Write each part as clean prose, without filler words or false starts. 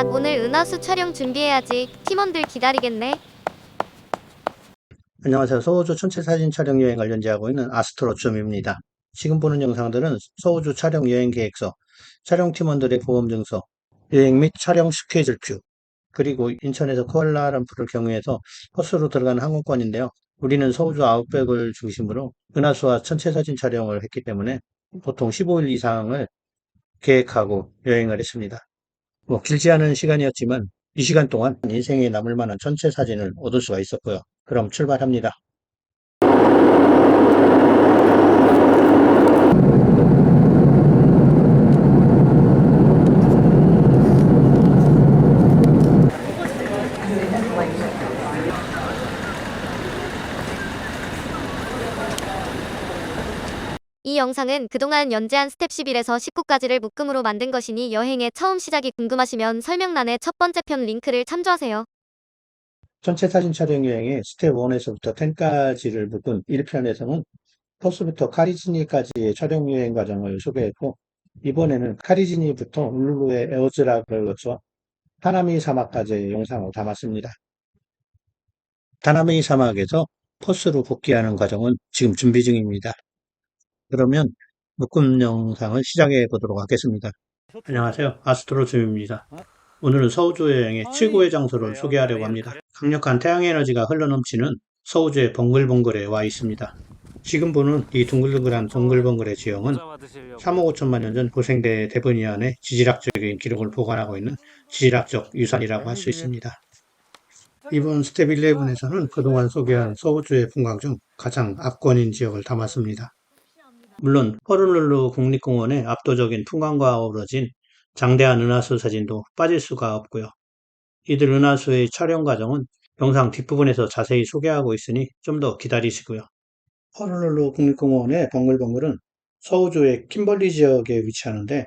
오늘 은하수 촬영 준비해야지. 팀원들 기다리겠네. 안녕하세요. 서우주 전체 사진 촬영 여행을 연재하고 있는 아스트로줌입니다. 지금 보는 영상들은 서우주 촬영 여행 계획서, 촬영 팀원들의 보험 증서, 여행 및 촬영 스케줄표, 그리고 인천에서 쿠알라룸푸르 경유해서 버스로 들어가는 항공권인데요. 우리는 서우주 아웃백을 중심으로 은하수와 전체 사진 촬영을 했기 때문에 보통 15일 이상을 계획하고 여행을 했습니다. 길지 않은 시간이었지만 이 시간 동안 인생에 남을 만한 전체 사진을 얻을 수가 있었고요. 그럼 출발합니다. 이 영상은 그동안 연재한 스텝 11에서 19까지를 묶음으로 만든 것이니 여행의 처음 시작이 궁금하시면 설명란의 첫 번째 편 링크를 참조하세요. 전체 사진 촬영 여행의 스텝 1에서부터 10까지를 묶은 1편에서는 퍼스부터 카리지니까지의 촬영 여행 과정을 소개했고, 이번에는 카리지니부터 울루루의 에오즈락을 거쳐 타나미 사막까지의 영상을 담았습니다. 타나미 사막에서 퍼스로 복귀하는 과정은 지금 준비 중입니다. 그러면 묶음 영상을 시작해 보도록 하겠습니다. 안녕하세요. 아스트로즘입니다. 오늘은 서우주 여행의 최고의 장소를 소개하려고 합니다. 강력한 태양에너지가 흘러넘치는 서우주의 벙글벙글에 와 있습니다. 지금 보는 이 둥글둥글한 벙글벙글의 지형은 3억 5천만 년 전 고생대 데보니안의 지질학적인 기록을 보관하고 있는 지질학적 유산이라고 할 수 있습니다. 이번 스텝 11에서는 그동안 소개한 서우주의 풍광 중 가장 압권인 지역을 담았습니다. 물론 호놀룰루 국립공원의 압도적인 풍광과 어우러진 장대한 은하수 사진도 빠질 수가 없고요. 이들 은하수의 촬영 과정은 영상 뒷부분에서 자세히 소개하고 있으니 좀 더 기다리시고요. 호놀룰루 국립공원의 벙글벙글은 서우주의 킴벌리 지역에 위치하는데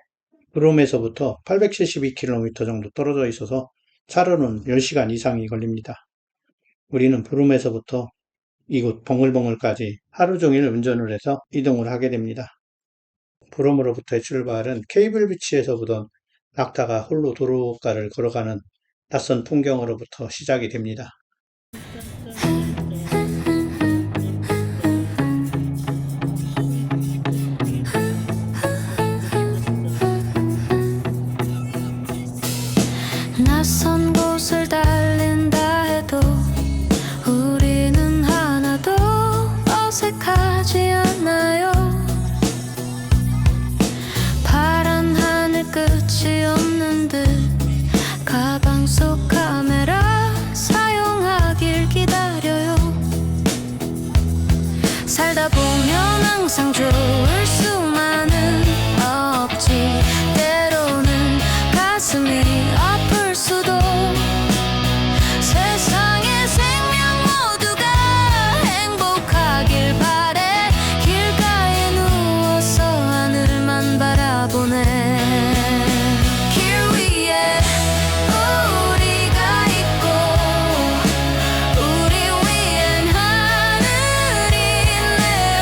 브롬에서부터 872km 정도 떨어져 있어서 차로는 10시간 이상이 걸립니다. 우리는 브롬에서부터 이곳 벙글벙글까지 하루 종일 운전을 해서 이동을 하게 됩니다. 브롬으로부터의 출발은 케이블 비치에서 보던 낙타가 홀로 도로가를 걸어가는 낯선 풍경으로부터 시작이 됩니다. 낯선 곳을 달린다 해도 우리는 하나도 어색하지 않아요. 파란 하늘 끝이 없는 듯 가방 속 카메라 사용하길 기다려요. 살다 보면 항상 좋을 수만은 없지. 때로는 가슴이 아플 수도. 세상의 생명 모두가 행복하길 바래. 길가에 누워서 하늘만 바라보네. 길 위에 우리가 있고 우리 위엔 하늘이 있네요.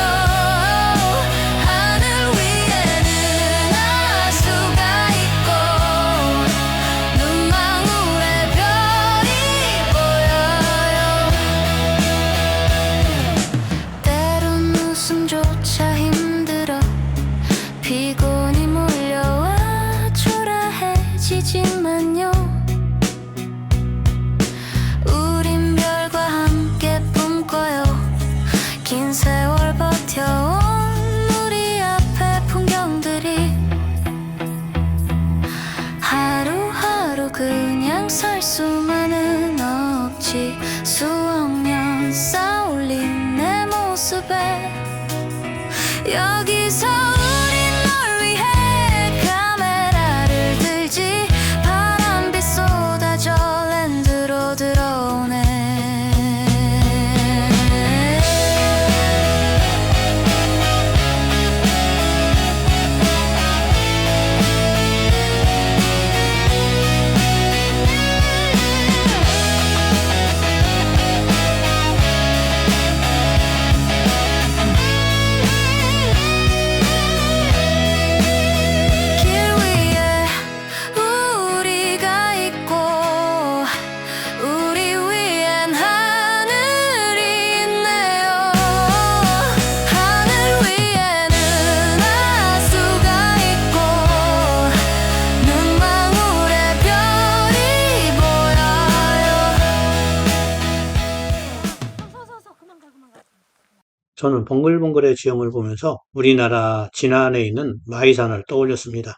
저는 봉글봉글의 지형을 보면서 우리나라 진안에 있는 마이산을 떠올렸습니다.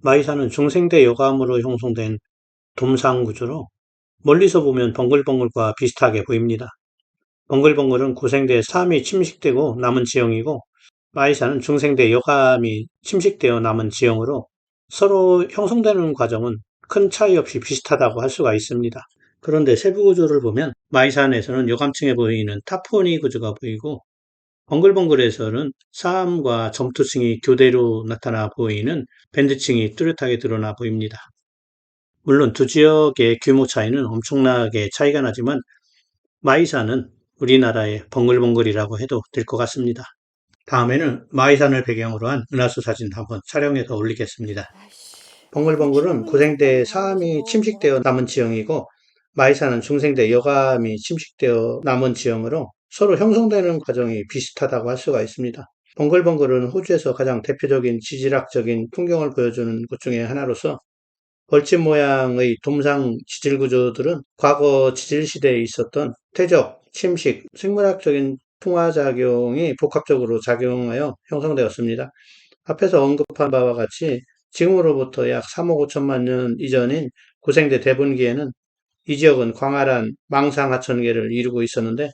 마이산은 중생대 여감으로 형성된 돔상 구조로 멀리서 보면 봉글봉글과 비슷하게 보입니다. 봉글봉글은 고생대 삶이 침식되고 남은 지형이고 마이산은 중생대 여감이 침식되어 남은 지형으로 서로 형성되는 과정은 큰 차이 없이 비슷하다고 할 수가 있습니다. 그런데 세부 구조를 보면 마이산에서는 여감층에 보이는 타포니 구조가 보이고 벙글벙글에서는 사암과 점토층이 교대로 나타나 보이는 밴드층이 뚜렷하게 드러나 보입니다. 물론 두 지역의 규모 차이는 엄청나게 차이가 나지만 마이산은 우리나라의 벙글벙글이라고 해도 될 것 같습니다. 다음에는 마이산을 배경으로 한 은하수 사진 한번 촬영해서 올리겠습니다. 벙글벙글은 고생대 사암이 침식되어 남은 지형이고 마이산은 중생대 여감이 침식되어 남은 지형으로 서로 형성되는 과정이 비슷하다고 할 수가 있습니다. 벙글벙글은 호주에서 가장 대표적인 지질학적인 풍경을 보여주는 곳 중에 하나로서 벌집 모양의 돔상 지질 구조들은 과거 지질시대에 있었던 퇴적, 침식, 생물학적인 풍화작용이 복합적으로 작용하여 형성되었습니다. 앞에서 언급한 바와 같이 지금으로부터 약 3억 5천만 년 이전인 고생대 대분기에는 이 지역은 광활한 망상 하천계를 이루고 있었는데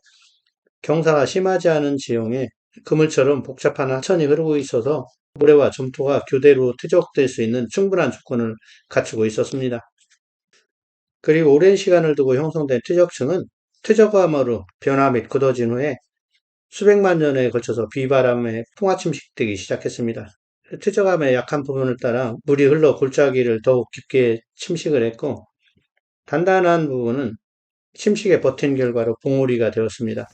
경사가 심하지 않은 지형에 그물처럼 복잡한 하천이 흐르고 있어서 모래와 점토가 교대로 퇴적될 수 있는 충분한 조건을 갖추고 있었습니다. 그리고 오랜 시간을 두고 형성된 퇴적층은 퇴적암으로 변화 및 굳어진 후에 수백만 년에 걸쳐서 비바람에 풍화 침식되기 시작했습니다. 퇴적암의 약한 부분을 따라 물이 흘러 골짜기를 더욱 깊게 침식을 했고 단단한 부분은 침식에 버틴 결과로 봉우리가 되었습니다.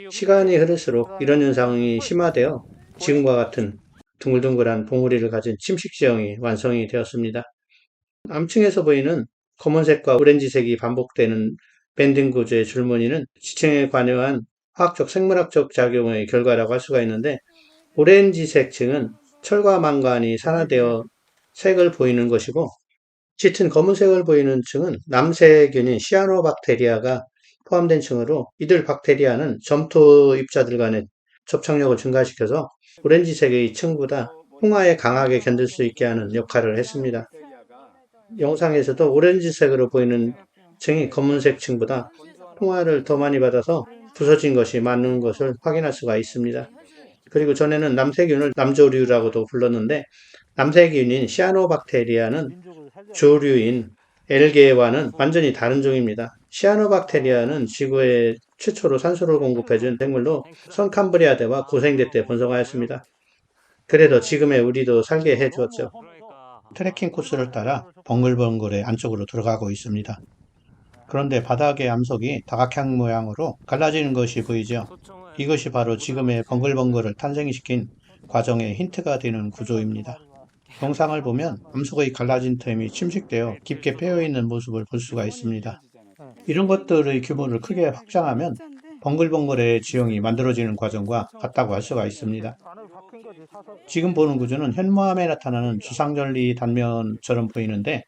시간이 흐를수록 이런 현상이 심화되어 지금과 같은 둥글둥글한 봉우리를 가진 침식 지형이 완성이 되었습니다. 암층에서 보이는 검은색과 오렌지색이 반복되는 밴딩 구조의 줄무늬는 지층에 관여한 화학적 생물학적 작용의 결과라고 할 수가 있는데 오렌지색 층은 철과 망간이 산화되어 색을 보이는 것이고 짙은 검은색을 보이는 층은 남세균인 시아노박테리아가 포함된 층으로 이들 박테리아는 점토 입자들 간의 접착력을 증가시켜서 오렌지색의 층보다 풍화에 강하게 견딜 수 있게 하는 역할을 했습니다. 영상에서도 오렌지색으로 보이는 층이 검은색 층보다 풍화를 더 많이 받아서 부서진 것이 맞는 것을 확인할 수가 있습니다. 그리고 전에는 남세균을 남조류라고도 불렀는데 남세균인 시아노박테리아는 조류인 엘게와는 완전히 다른 종입니다. 시아노박테리아는 지구에 최초로 산소를 공급해준 생물로 선캄브리아대와 고생대 때 번성하였습니다. 그래도 지금의 우리도 살게 해주었죠. 트레킹 코스를 따라 벙글벙글의 안쪽으로 들어가고 있습니다. 그런데 바닥의 암석이 다각형 모양으로 갈라지는 것이 보이죠. 이것이 바로 지금의 벙글벙글을 탄생시킨 과정의 힌트가 되는 구조입니다. 영상을 보면 암석의 갈라진 틈이 침식되어 깊게 패여있는 모습을 볼 수가 있습니다. 이런 것들의 규모를 크게 확장하면 벙글벙글의 지형이 만들어지는 과정과 같다고 할 수가 있습니다. 지금 보는 구조는 현무암에 나타나는 주상절리 단면처럼 보이는데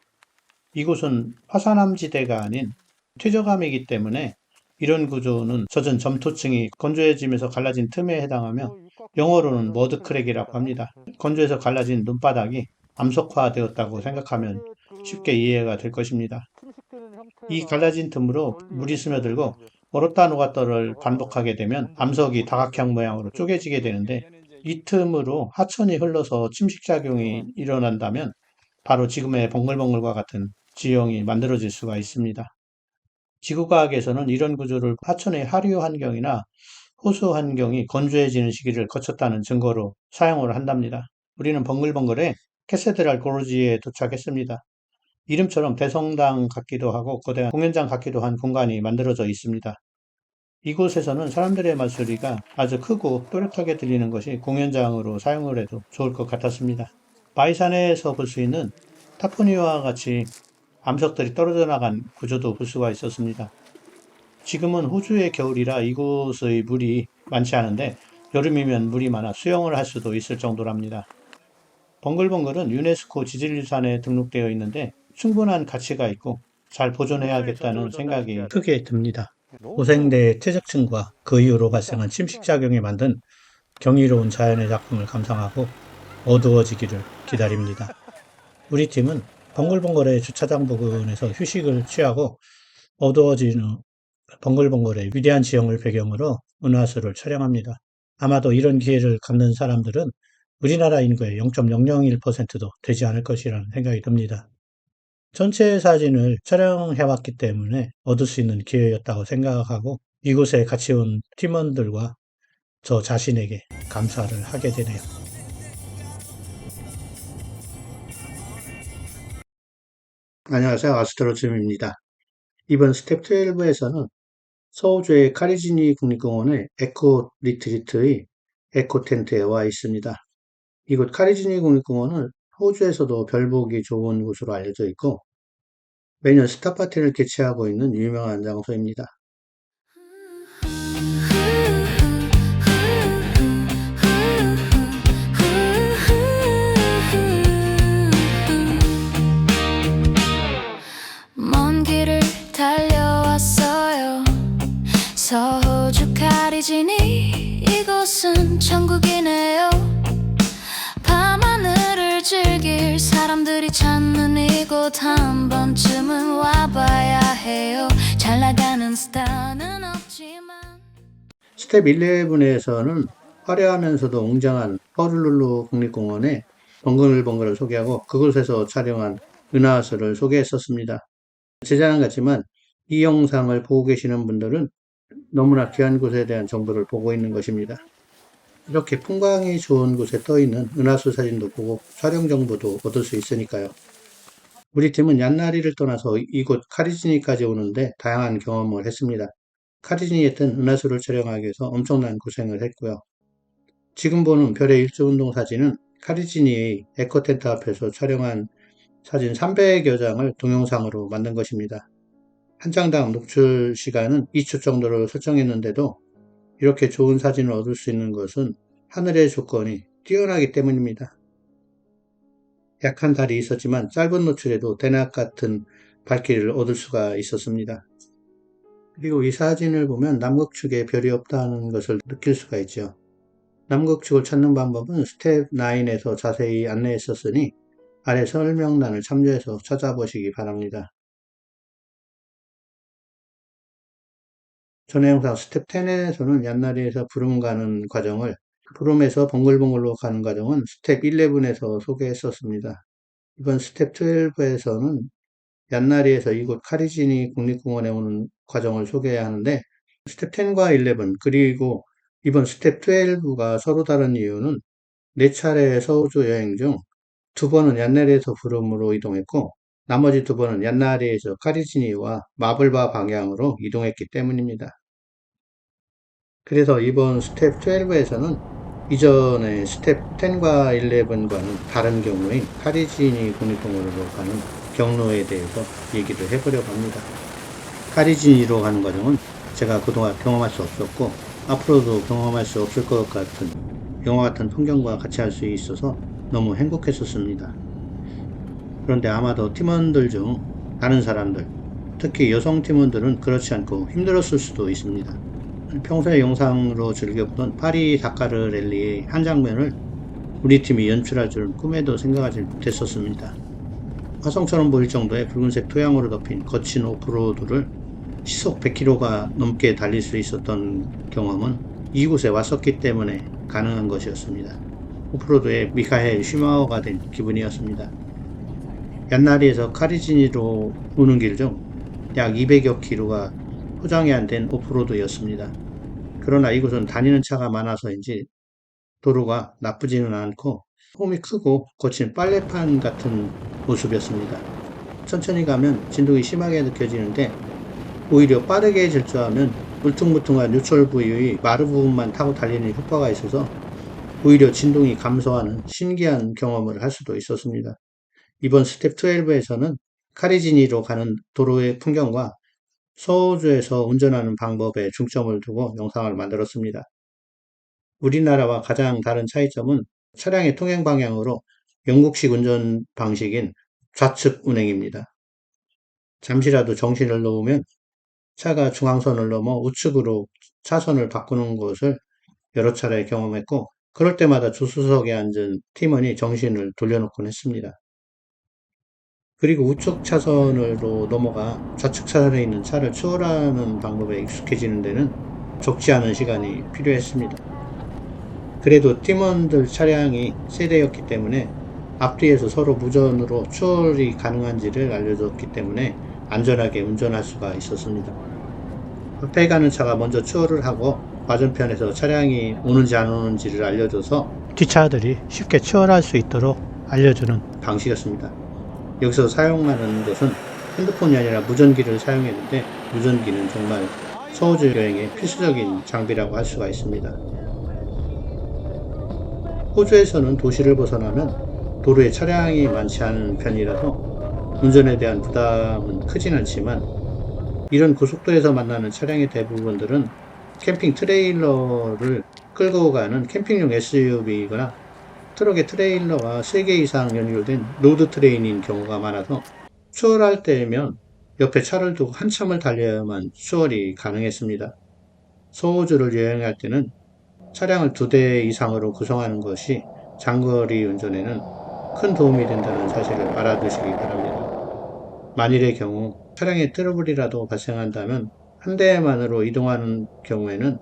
이곳은 화산암지대가 아닌 퇴적암이기 때문에 이런 구조는 젖은 점토층이 건조해지면서 갈라진 틈에 해당하며 영어로는 머드크랙이라고 합니다. 건조해서 갈라진 눈바닥이 암석화되었다고 생각하면 쉽게 이해가 될 것입니다. 이 갈라진 틈으로 물이 스며들고 얼었다 녹았다를 반복하게 되면 암석이 다각형 모양으로 쪼개지게 되는데 이 틈으로 하천이 흘러서 침식작용이 일어난다면 바로 지금의 벙글벙글과 같은 지형이 만들어질 수가 있습니다. 지구과학에서는 이런 구조를 하천의 하류 환경이나 호수 환경이 건조해지는 시기를 거쳤다는 증거로 사용을 한답니다. 우리는 벙글벙글의 캐세드랄 고르지에 도착했습니다. 이름처럼 대성당 같기도 하고 거대한 공연장 같기도 한 공간이 만들어져 있습니다. 이곳에서는 사람들의 말소리가 아주 크고 또렷하게 들리는 것이 공연장으로 사용을 해도 좋을 것 같았습니다. 마이산에서 볼 수 있는 타포니와 같이 암석들이 떨어져 나간 구조도 볼 수가 있었습니다. 지금은 호주의 겨울이라 이곳의 물이 많지 않은데 여름이면 물이 많아 수영을 할 수도 있을 정도랍니다. 벙글벙글은 유네스코 지질유산에 등록되어 있는데 충분한 가치가 있고 잘 보존해야겠다는 생각이 크게 듭니다. 고생대의 퇴적층과 그 이후로 발생한 침식작용에 만든 경이로운 자연의 작품을 감상하고 어두워지기를 기다립니다. 우리 팀은 번글번글의 주차장 부근에서 휴식을 취하고 어두워지는 번글번글의 위대한 지형을 배경으로 은하수를 촬영합니다. 아마도 이런 기회를 갖는 사람들은 우리나라 인구의 0.001%도 되지 않을 것이라는 생각이 듭니다. 전체 사진을 촬영해왔기 때문에 얻을 수 있는 기회였다고 생각하고 이곳에 같이 온 팀원들과 저 자신에게 감사를 하게 되네요. 안녕하세요. 아스트로즘입니다. 이번 스텝 12에서는 서호주의 카리지니 국립공원의 에코 리트리트의 에코 텐트에 와 있습니다. 이곳 카리지니 국립공원은 호주에서도 별 보기 좋은 곳으로 알려져 있고 매년 스타 파티를 개최하고 있는 유명한 장소입니다. 먼 길을 달려왔어요. 서호주 카리지니 이곳은 천국이네요. 밤하늘을 즐길 사람들이 찾는 이곳 한 번쯤은 와봐야 해요. 잘 나가는 스타는 없지만 스텝 11에서는 화려하면서도 웅장한 허룰룰루 국립공원의 번글번글을 소개하고 그곳에서 촬영한 은하수를 소개했었습니다. 제 자랑 같지만 이 영상을 보고 계시는 분들은 너무나 귀한 곳에 대한 정보를 보고 있는 것입니다. 이렇게 풍광이 좋은 곳에 떠있는 은하수 사진도 보고 촬영 정보도 얻을 수 있으니까요. 우리 팀은 얀나리를 떠나서 이곳 카리지니까지 오는데 다양한 경험을 했습니다. 카리지니에 뜬 은하수를 촬영하기 위해서 엄청난 고생을 했고요. 지금 보는 별의 일조운동 사진은 카리지니의 에코텐트 앞에서 촬영한 사진 300여 장을 동영상으로 만든 것입니다. 한 장당 녹출 시간은 2초 정도로 설정했는데도 이렇게 좋은 사진을 얻을 수 있는 것은 하늘의 조건이 뛰어나기 때문입니다. 약한 달이 있었지만 짧은 노출에도 대낮 같은 밝기를 얻을 수가 있었습니다. 그리고 이 사진을 보면 남극축에 별이 없다는 것을 느낄 수가 있죠. 남극축을 찾는 방법은 스텝 9에서 자세히 안내했었으니 아래 설명란을 참조해서 찾아보시기 바랍니다. 전에 영상 스텝 10에서는 얀나리에서 부름 가는 과정을, 부름에서 번글번글로 가는 과정은 스텝 11에서 소개했었습니다. 이번 스텝 12에서는 얀나리에서 이곳 카리지니 국립공원에 오는 과정을 소개해야 하는데 스텝 10과 11 그리고 이번 스텝 12가 서로 다른 이유는 4차례 서호주 여행 중 2번은 얀나리에서 부름으로 이동했고 나머지 2번은 얀나리에서 카리지니와 마블바 방향으로 이동했기 때문입니다. 그래서 이번 스텝 12에서는 이전의 스텝 10과 11과는 다른 경우인 카리지니 국립공원으로 가는 경로에 대해서 얘기를 해보려고 합니다. 카리지니로 가는 과정은 제가 그동안 경험할 수 없었고 앞으로도 경험할 수 없을 것 같은 영화 같은 풍경과 같이 할 수 있어서 너무 행복했었습니다. 그런데 아마도 팀원들 중 다른 사람들, 특히 여성 팀원들은 그렇지 않고 힘들었을 수도 있습니다. 평소에 영상으로 즐겨보던 파리 다카르 랠리의 한 장면을 우리 팀이 연출할 줄은 꿈에도 생각하지 못했었습니다. 화성처럼 보일 정도의 붉은색 토양으로 덮인 거친 오프로드를 시속 100km가 넘게 달릴 수 있었던 경험은 이곳에 왔었기 때문에 가능한 것이었습니다. 오프로드의 미카엘 슈마허가 된 기분이었습니다. 얀나리에서 카리지니로 오는 길 중 약 200여 킬로가 포장이 안 된 오프로드였습니다. 그러나 이곳은 다니는 차가 많아서인지 도로가 나쁘지는 않고 홈이 크고 거친 빨래판 같은 모습이었습니다. 천천히 가면 진동이 심하게 느껴지는데 오히려 빠르게 질주하면 울퉁불퉁한 요철 부위의 마루 부분만 타고 달리는 효과가 있어서 오히려 진동이 감소하는 신기한 경험을 할 수도 있었습니다. 이번 스텝 12에서는 카리지니로 가는 도로의 풍경과 서호주에서 운전하는 방법에 중점을 두고 영상을 만들었습니다. 우리나라와 가장 다른 차이점은 차량의 통행 방향으로 영국식 운전 방식인 좌측 운행입니다. 잠시라도 정신을 놓으면 차가 중앙선을 넘어 우측으로 차선을 바꾸는 것을 여러 차례 경험했고, 그럴 때마다 조수석에 앉은 팀원이 정신을 돌려놓곤 했습니다. 그리고 우측 차선으로 넘어가 좌측 차선에 있는 차를 추월하는 방법에 익숙해지는 데는 적지 않은 시간이 필요했습니다. 그래도 팀원들 차량이 세대였기 때문에 앞뒤에서 서로 무전으로 추월이 가능한지를 알려줬기 때문에 안전하게 운전할 수가 있었습니다. 앞에 가는 차가 먼저 추월을 하고 맞은편에서 차량이 오는지 안 오는지를 알려줘서 뒷차들이 쉽게 추월할 수 있도록 알려주는 방식이었습니다. 여기서 사용하는 것은 핸드폰이 아니라 무전기를 사용했는데, 무전기는 정말 서호주 여행의 필수적인 장비라고 할 수가 있습니다. 호주에서는 도시를 벗어나면 도로에 차량이 많지 않은 편이라서 운전에 대한 부담은 크진 않지만, 이런 고속도로에서 만나는 차량의 대부분들은 캠핑 트레일러를 끌고 가는 캠핑용 SUV거나 트럭에 트레일러가 3개 이상 연결된 로드 트레인인 경우가 많아서 추월할 때면 옆에 차를 두고 한참을 달려야만 추월이 가능했습니다. 서호주를 여행할 때는 차량을 2대 이상으로 구성하는 것이 장거리 운전에는 큰 도움이 된다는 사실을 알아두시기 바랍니다. 만일의 경우 차량에 트러블이라도 발생한다면 한 대만으로 이동하는 경우에는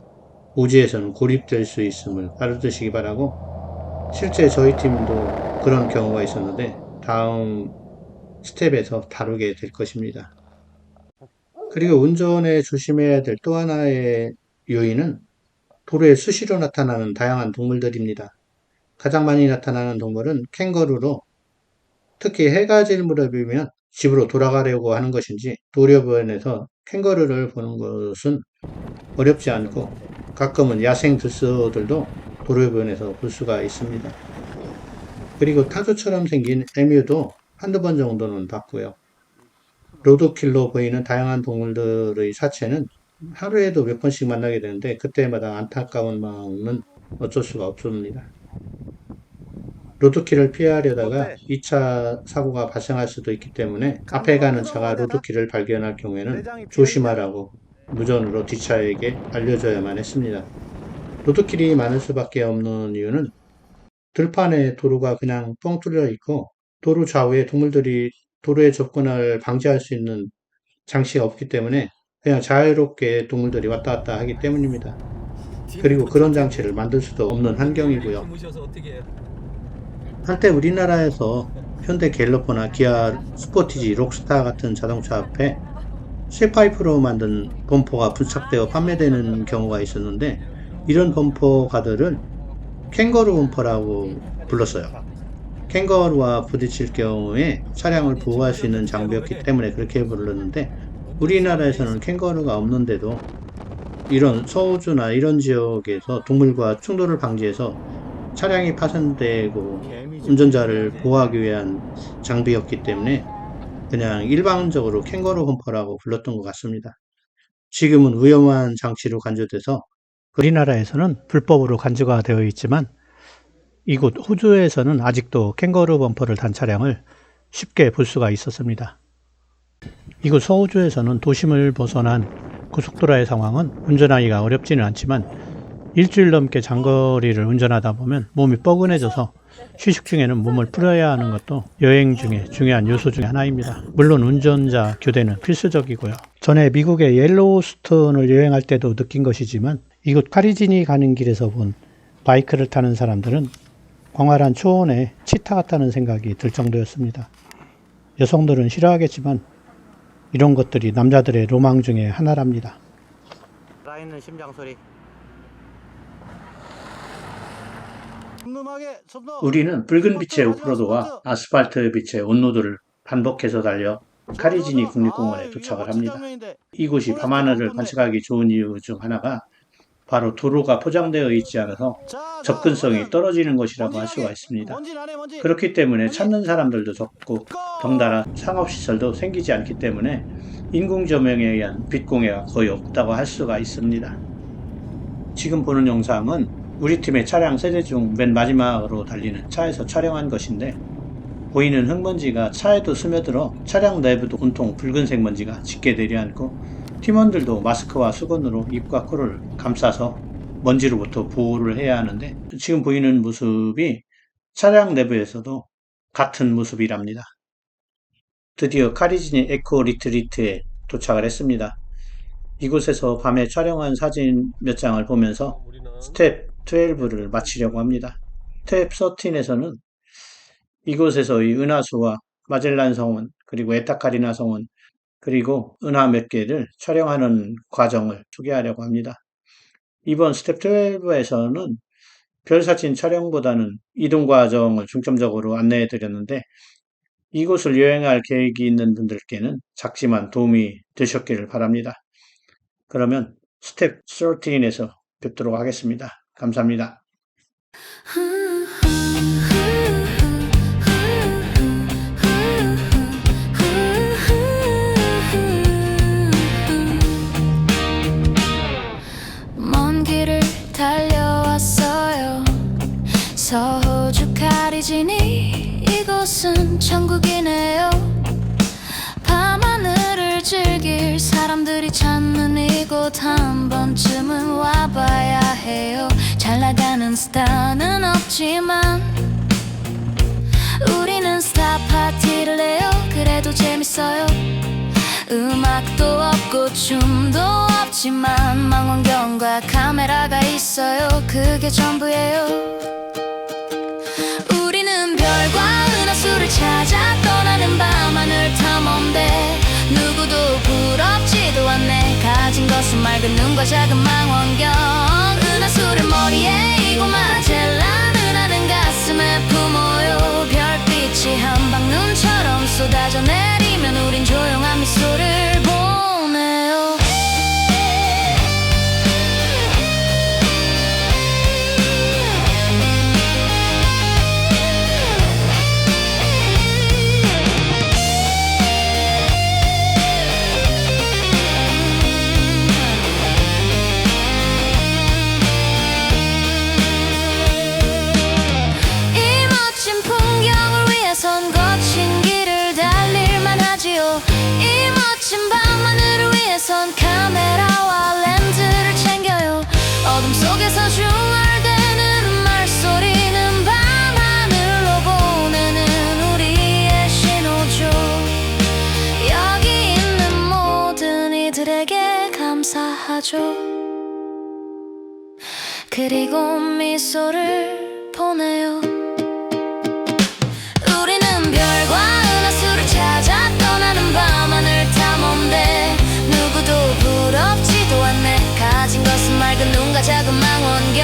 오지에서는 고립될 수 있음을 알아두시기 바라고, 실제 저희 팀도 그런 경우가 있었는데 다음 스텝에서 다루게 될 것입니다. 그리고 운전에 조심해야 될 또 하나의 요인은 도로에 수시로 나타나는 다양한 동물들입니다. 가장 많이 나타나는 동물은 캥거루로, 특히 해가 질 무렵이면 집으로 돌아가려고 하는 것인지 도로변에서 캥거루를 보는 것은 어렵지 않고, 가끔은 야생 들소들도 도로변에서 볼 수가 있습니다. 그리고 타조처럼 생긴 에뮤도 한두 번 정도는 봤고요. 로드킬로 보이는 다양한 동물들의 사체는 하루에도 몇 번씩 만나게 되는데, 그때마다 안타까운 마음은 어쩔 수가 없습니다. 로드킬을 피하려다가 2차 사고가 발생할 수도 있기 때문에 앞에 가는 차가 로드킬을 발견할 경우에는 조심하라고 무전으로 뒷차에게 알려줘야만 했습니다. 로드킬이 많을 수밖에 없는 이유는 들판에 도로가 그냥 뻥 뚫려 있고, 도로 좌우에 동물들이 도로에 접근을 방지할 수 있는 장치가 없기 때문에 그냥 자유롭게 동물들이 왔다 갔다 하기 때문입니다. 그리고 그런 장치를 만들 수도 없는 환경이고요. 한때 우리나라에서 현대 갤러퍼나 기아 스포티지, 록스타 같은 자동차 앞에 쇠파이프로 만든 범퍼가 부착되어 판매되는 경우가 있었는데, 이런 범퍼가들을 캥거루 범퍼라고 불렀어요. 캥거루와 부딪힐 경우에 차량을 보호할 수 있는 장비였기 때문에 그렇게 불렀는데, 우리나라에서는 캥거루가 없는데도 이런 서호주나 이런 지역에서 동물과 충돌을 방지해서 차량이 파손되고 운전자를 보호하기 위한 장비였기 때문에 그냥 일반적으로 캥거루 범퍼라고 불렀던 것 같습니다. 지금은 위험한 장치로 간주돼서 우리나라에서는 불법으로 간주가 되어 있지만, 이곳 호주에서는 아직도 캥거루 범퍼를 단 차량을 쉽게 볼 수가 있었습니다. 이곳 서호주에서는 도심을 벗어난 고속도로의 상황은 운전하기가 어렵지는 않지만, 일주일 넘게 장거리를 운전하다 보면 몸이 뻐근해져서 휴식 중에는 몸을 풀어야 하는 것도 여행 중에 중요한 요소 중에 하나입니다. 물론 운전자 교대는 필수적이고요. 전에 미국의 옐로우스톤을 여행할 때도 느낀 것이지만, 이곳 카리지니 가는 길에서 본 바이크를 타는 사람들은 광활한 초원에 치타 같다는 생각이 들 정도였습니다. 여성들은 싫어하겠지만 이런 것들이 남자들의 로망 중에 하나랍니다. 살아있는 심장 소리. 우리는 붉은 빛의 오프로드와 아스팔트 빛의 온로드를 반복해서 달려 카리지니 국립공원에 도착을 합니다. 이곳이 밤하늘을 관측하기 좋은 이유 중 하나가 바로 도로가 포장되어 있지 않아서 접근성이 떨어지는 것이라고 할 수가 있습니다. 그렇기 때문에 찾는 사람들도 적고, 덩달아 상업시설도 생기지 않기 때문에 인공조명에 의한 빛공해가 거의 없다고 할 수가 있습니다. 지금 보는 영상은 우리 팀의 차량 세대 중 맨 마지막으로 달리는 차에서 촬영한 것인데, 보이는 흙먼지가 차에도 스며들어 차량 내부도 온통 붉은색 먼지가 짙게 내려앉고, 팀원들도 마스크와 수건으로 입과 코를 감싸서 먼지로부터 보호를 해야 하는데 지금 보이는 모습이 차량 내부에서도 같은 모습이랍니다. 드디어 카리지니 에코 리트리트에 도착을 했습니다. 이곳에서 밤에 촬영한 사진 몇 장을 보면서 스텝 12를 마치려고 합니다. 스텝 13에서는 이곳에서의 은하수와 마젤란 성원, 그리고 에타카리나 성원, 그리고 은하 몇 개를 촬영하는 과정을 소개하려고 합니다. 이번 스텝 12에서는 별사진 촬영보다는 이동 과정을 중점적으로 안내해 드렸는데 이곳을 여행할 계획이 있는 분들께는 작지만 도움이 되셨기를 바랍니다. 그러면 스텝 13에서 뵙도록 하겠습니다. 감사합니다. 먼 길을 달려왔어요. 서호주 카리지니 이곳은 천국이네요. 밤하늘을 즐길 사람들이 찾는 이곳 한 번쯤은 와봐야 해요. 잘 나가는 스타는 없지만 우리는 스타 파티를 해요. 그래도 재밌어요. 음악도 없고 춤도 없지만 망원경과 카메라가 있어요. 그게 전부예요. 우리는 별과 은하수를 찾아 떠나는 밤하늘 탐험대. 누구도 부럽지도 않네. 가진 것은 맑은 눈과 작은 망원경. 은하수를 머리에 이고 마젤란 은하는 가슴에 품어요. 별빛이 한방눈처럼 쏟아져 내리면 우린 조용한 미소를 보내요. 이 멋진 풍경을 위해선 거친 길을 달릴만 하지요. 이 멋진 밤하늘을 위해선 카메라와 렌즈를 챙겨요. 어둠 속에서 중얼대는 말소리는 밤하늘로 보내는 우리의 신호죠. 여기 있는 모든 이들에게 감사하죠. 그리고 미소를 보내요. 우리는 별과 은하수를 찾아 떠나는 밤하늘 탐험대. 누구도 부럽지도 않네. 가진 것은 맑은 눈과 작은 망원경.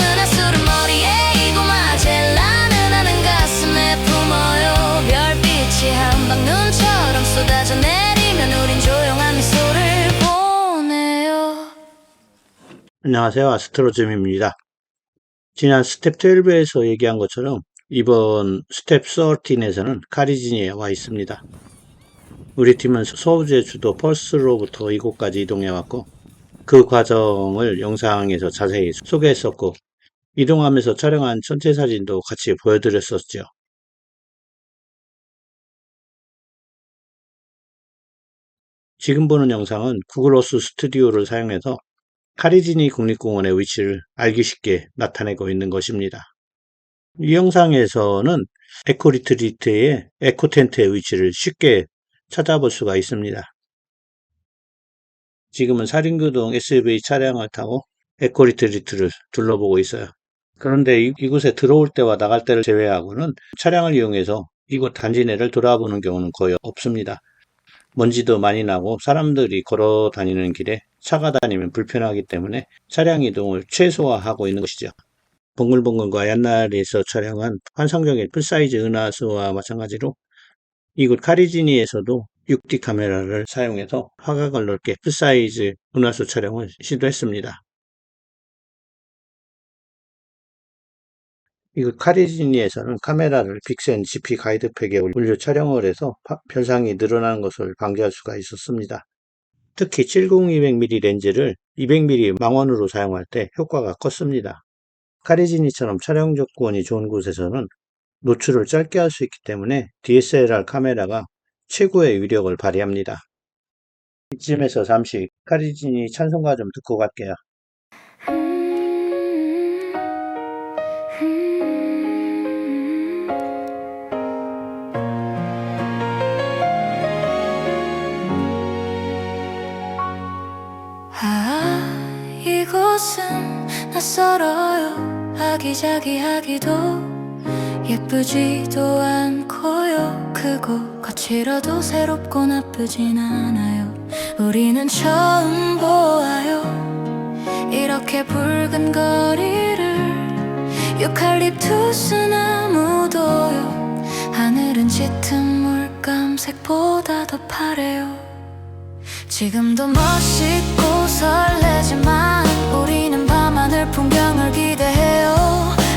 은하수를 머리에 이고 마젤란 은하는 가슴에 품어요. 별빛이 한방눈처럼 쏟아져 내리면 우린 조용한 미소를 보내요. 안녕하세요. 아스트로즘입니다. 지난 스텝 12에서 얘기한 것처럼 이번 스텝 13에서는 카리지니에 와 있습니다. 우리 팀은 서우주의 주도 펄스로부터 이곳까지 이동해왔고 그 과정을 영상에서 자세히 소개했었고 이동하면서 촬영한 전체 사진도 같이 보여드렸었죠. 지금 보는 영상은 구글 어스 스튜디오를 사용해서 카리지니 국립공원의 위치를 알기 쉽게 나타내고 있는 것입니다. 이 영상에서는 에코 리트리트의 에코 텐트의 위치를 쉽게 찾아볼 수가 있습니다. 지금은 사륜교동 SUV 차량을 타고 에코 리트리트를 둘러보고 있어요. 그런데 이곳에 들어올 때와 나갈 때를 제외하고는 차량을 이용해서 이곳 단지 내를 돌아보는 경우는 거의 없습니다. 먼지도 많이 나고 사람들이 걸어 다니는 길에 차가 다니면 불편하기 때문에 차량 이동을 최소화하고 있는 것이죠. 봉글봉글과 얀날에서 촬영한 환상적인 풀사이즈 은하수와 마찬가지로 이곳 카리지니에서도 6D 카메라를 사용해서 화각을 넓게 풀사이즈 은하수 촬영을 시도했습니다. 이곳 카리지니에서는 카메라를 빅센 GP 가이드팩에 올려 촬영을 해서 별상이 늘어나는 것을 방지할 수가 있었습니다. 특히 70-200mm 렌즈를 200mm 망원으로 사용할 때 효과가 컸습니다. 카리지니처럼 촬영 조건이 좋은 곳에서는 노출을 짧게 할 수 있기 때문에 DSLR 카메라가 최고의 위력을 발휘합니다. 이쯤에서 잠시 카리지니 찬송가 좀 듣고 갈게요. 이곳은 낯설어요. 아기자기하기도 예쁘지도 않고요. 크고 거칠어도 새롭고 나쁘진 않아요. 우리는 처음 보아요. 이렇게 붉은 거리를 유칼립투스 나무도요. 하늘은 짙은 물감색보다 더 파래요. 지금도 멋있고 설레지만 우리는 밤하늘 풍경을 기대해요.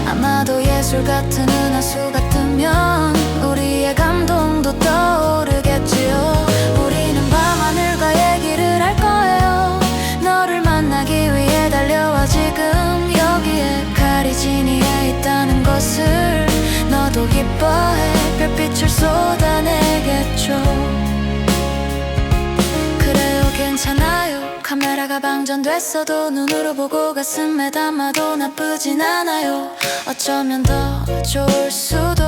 아마도 예술 같은 은하수가 뜨면 우리의 감동도 떠오르겠지요. 우리는 밤하늘과 얘기를 할 거예요. 너를 만나기 위해 달려와 지금 여기에 카리지니에 있다는 것을 너도 기뻐해. 별빛을 쏟아내겠죠. 괜찮아요. 카메라가 방전됐어도 눈으로 보고 가슴에 담아도 나쁘진 않아요. 어쩌면 더 좋을 수도.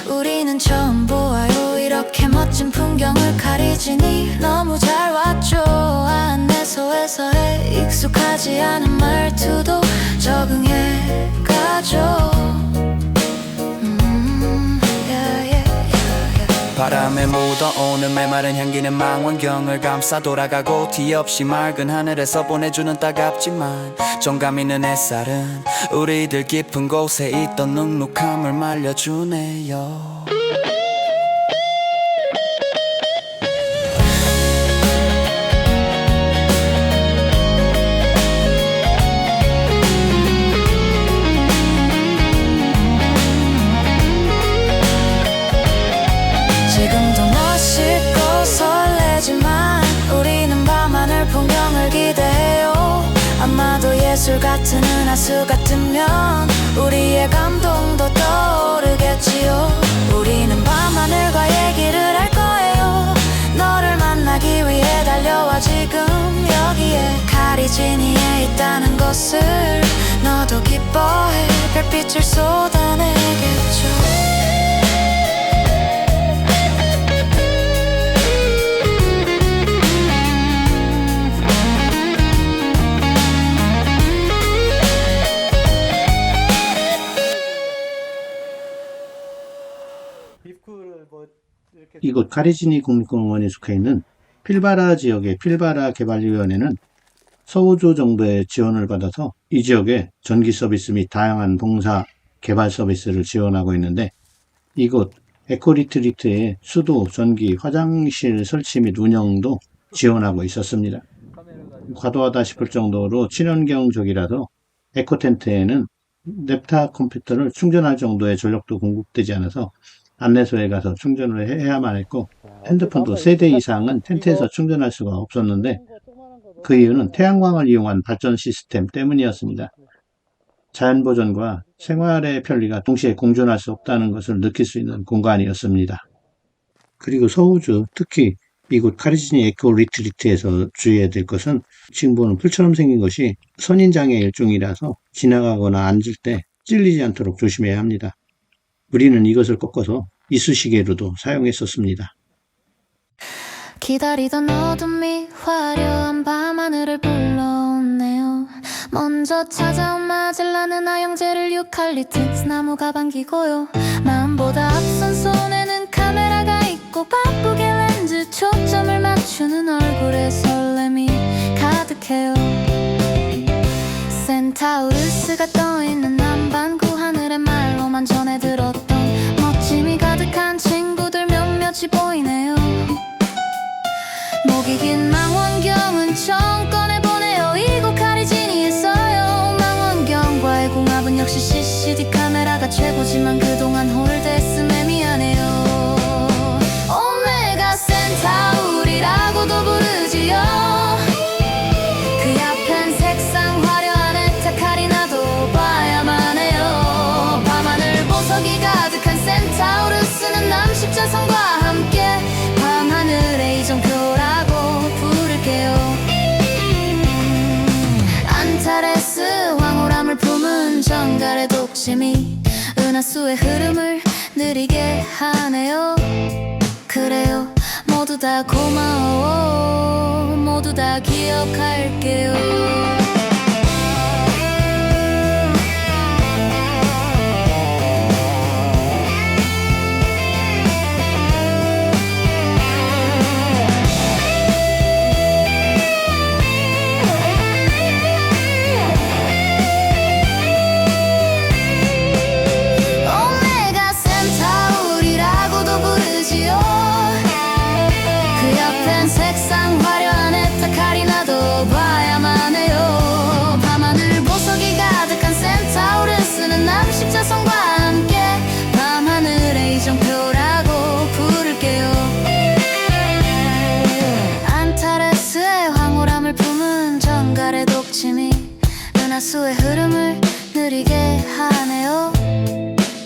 우리는 처음 보아요. 이렇게 멋진 풍경을 카리지니 너무 잘 왔죠. 안내소에서의 익숙하지 않은 말투도 적응해가죠. 바람에 묻어오는 메마른 향기는 망원경을 감싸 돌아가고 티 없이 맑은 하늘에서 보내주는 따갑지만 정감 있는 햇살은 우리들 깊은 곳에 있던 눅눅함을 말려주네요. 지금도 멋있고 설레지만 우리는 밤하늘 풍경을 기대해요. 아마도 예술 같은 은하수가 뜨면 우리의 감동도 떠오르겠지요. 우리는 밤하늘과 얘기를 할 거예요. 너를 만나기 위해 달려와 지금 여기에 카리지니에 있다는 것을 너도 기뻐해. 별빛을 쏟아내겠죠. 이곳 카리지니 국립공원에 속해 있는 필바라 지역의 필바라 개발위원회는 서우주 정부의 지원을 받아서 이 지역에 전기 서비스 및 다양한 봉사 개발 서비스를 지원하고 있는데, 이곳 에코리트리트의 수도, 전기, 화장실 설치 및 운영도 지원하고 있었습니다. 과도하다 싶을 정도로 친환경적이라서 에코텐트에는 랩탑 컴퓨터를 충전할 정도의 전력도 공급되지 않아서 안내소에 가서 충전을 해야만 했고, 핸드폰도 세대 이상은 텐트에서 충전할 수가 없었는데 그 이유는 태양광을 이용한 발전 시스템 때문이었습니다. 자연보존과 생활의 편리가 동시에 공존할 수 없다는 것을 느낄 수 있는 공간이었습니다. 그리고 서우주, 특히 이곳 카리지니 에코 리트리트에서 주의해야 될 것은 지금 보는 풀처럼 생긴 것이 선인장애 일종이라서 지나가거나 앉을 때 찔리지 않도록 조심해야 합니다. 우리는 이것을 꺾어서 이쑤시개로도 사용했었습니다. 기다리던 어둠이 화려한 밤하늘을 불러오네요. 먼저 찾아온 마젤란은 아영제를 유칼립투스 나무가 반기고요. 마음보다 앞선 손에는 카메라가 있고 바쁘게 렌즈 초점을 맞추는 얼굴에 설렘이 가득해요. 센타우루스가 떠있는 남반구 하늘의 말로만 전해 들었던 멋짐이 가득한 친구들 몇몇이 보이네요. 목이 긴 망원경은 처음 꺼내보네요. 이곳 카리지니에 있어요. 망원경과의 궁합은 역시 CCD 카메라가 최고지만 그동안 홀대했음에 미안해요. 오메가 센타우리라고도 부르지요. 그 앞엔 색상 화려한 에타카리나도 봐야만 해요. 밤하늘 보석이 가득한 센타우루스는 남십자선과 함께 밤하늘의 이정표라고 도심이 은하수의 흐름을 느리게 하네요. 그래요, 모두 다 고마워. 모두 다 기억할게요. 오메가 센타우리라고도 부르지요. 그 옆엔 색상 화려한 에타카리나도 봐야만 해요. 밤하늘 보석이 가득한 센타우루스는 남십자선과 함께 밤하늘의 이정표라고 부를게요. 안타레스의 황홀함을 품은 정갈의 독침이 은하수의 흐름을 느리게 하네요.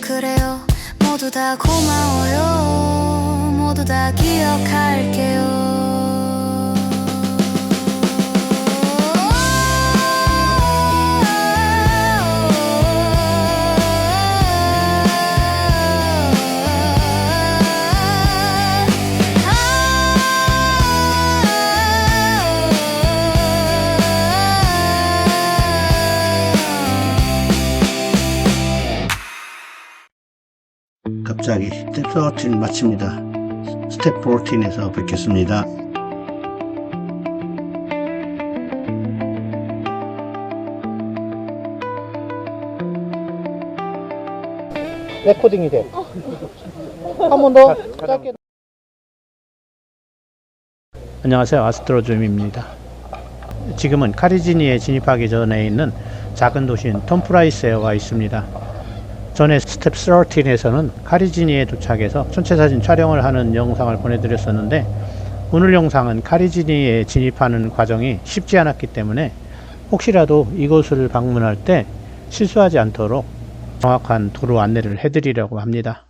그래요, 모두 다 고마워요. 모두 다 기억할게요. 갑자기 스텝 13 마칩니다. 스텝 14에서 뵙겠습니다. 레코딩이 돼. 한 번 더 짧게. 안녕하세요, 아스트로줌입니다. 지금은 카리지니에 진입하기 전에 있는 작은 도시인 톰프라이스에 와 있습니다. 전에 스텝 13에서는 카리지니에 도착해서 전체 사진 촬영을 하는 영상을 보내드렸었는데, 오늘 영상은 카리지니에 진입하는 과정이 쉽지 않았기 때문에 혹시라도 이곳을 방문할 때 실수하지 않도록 정확한 도로 안내를 해드리려고 합니다.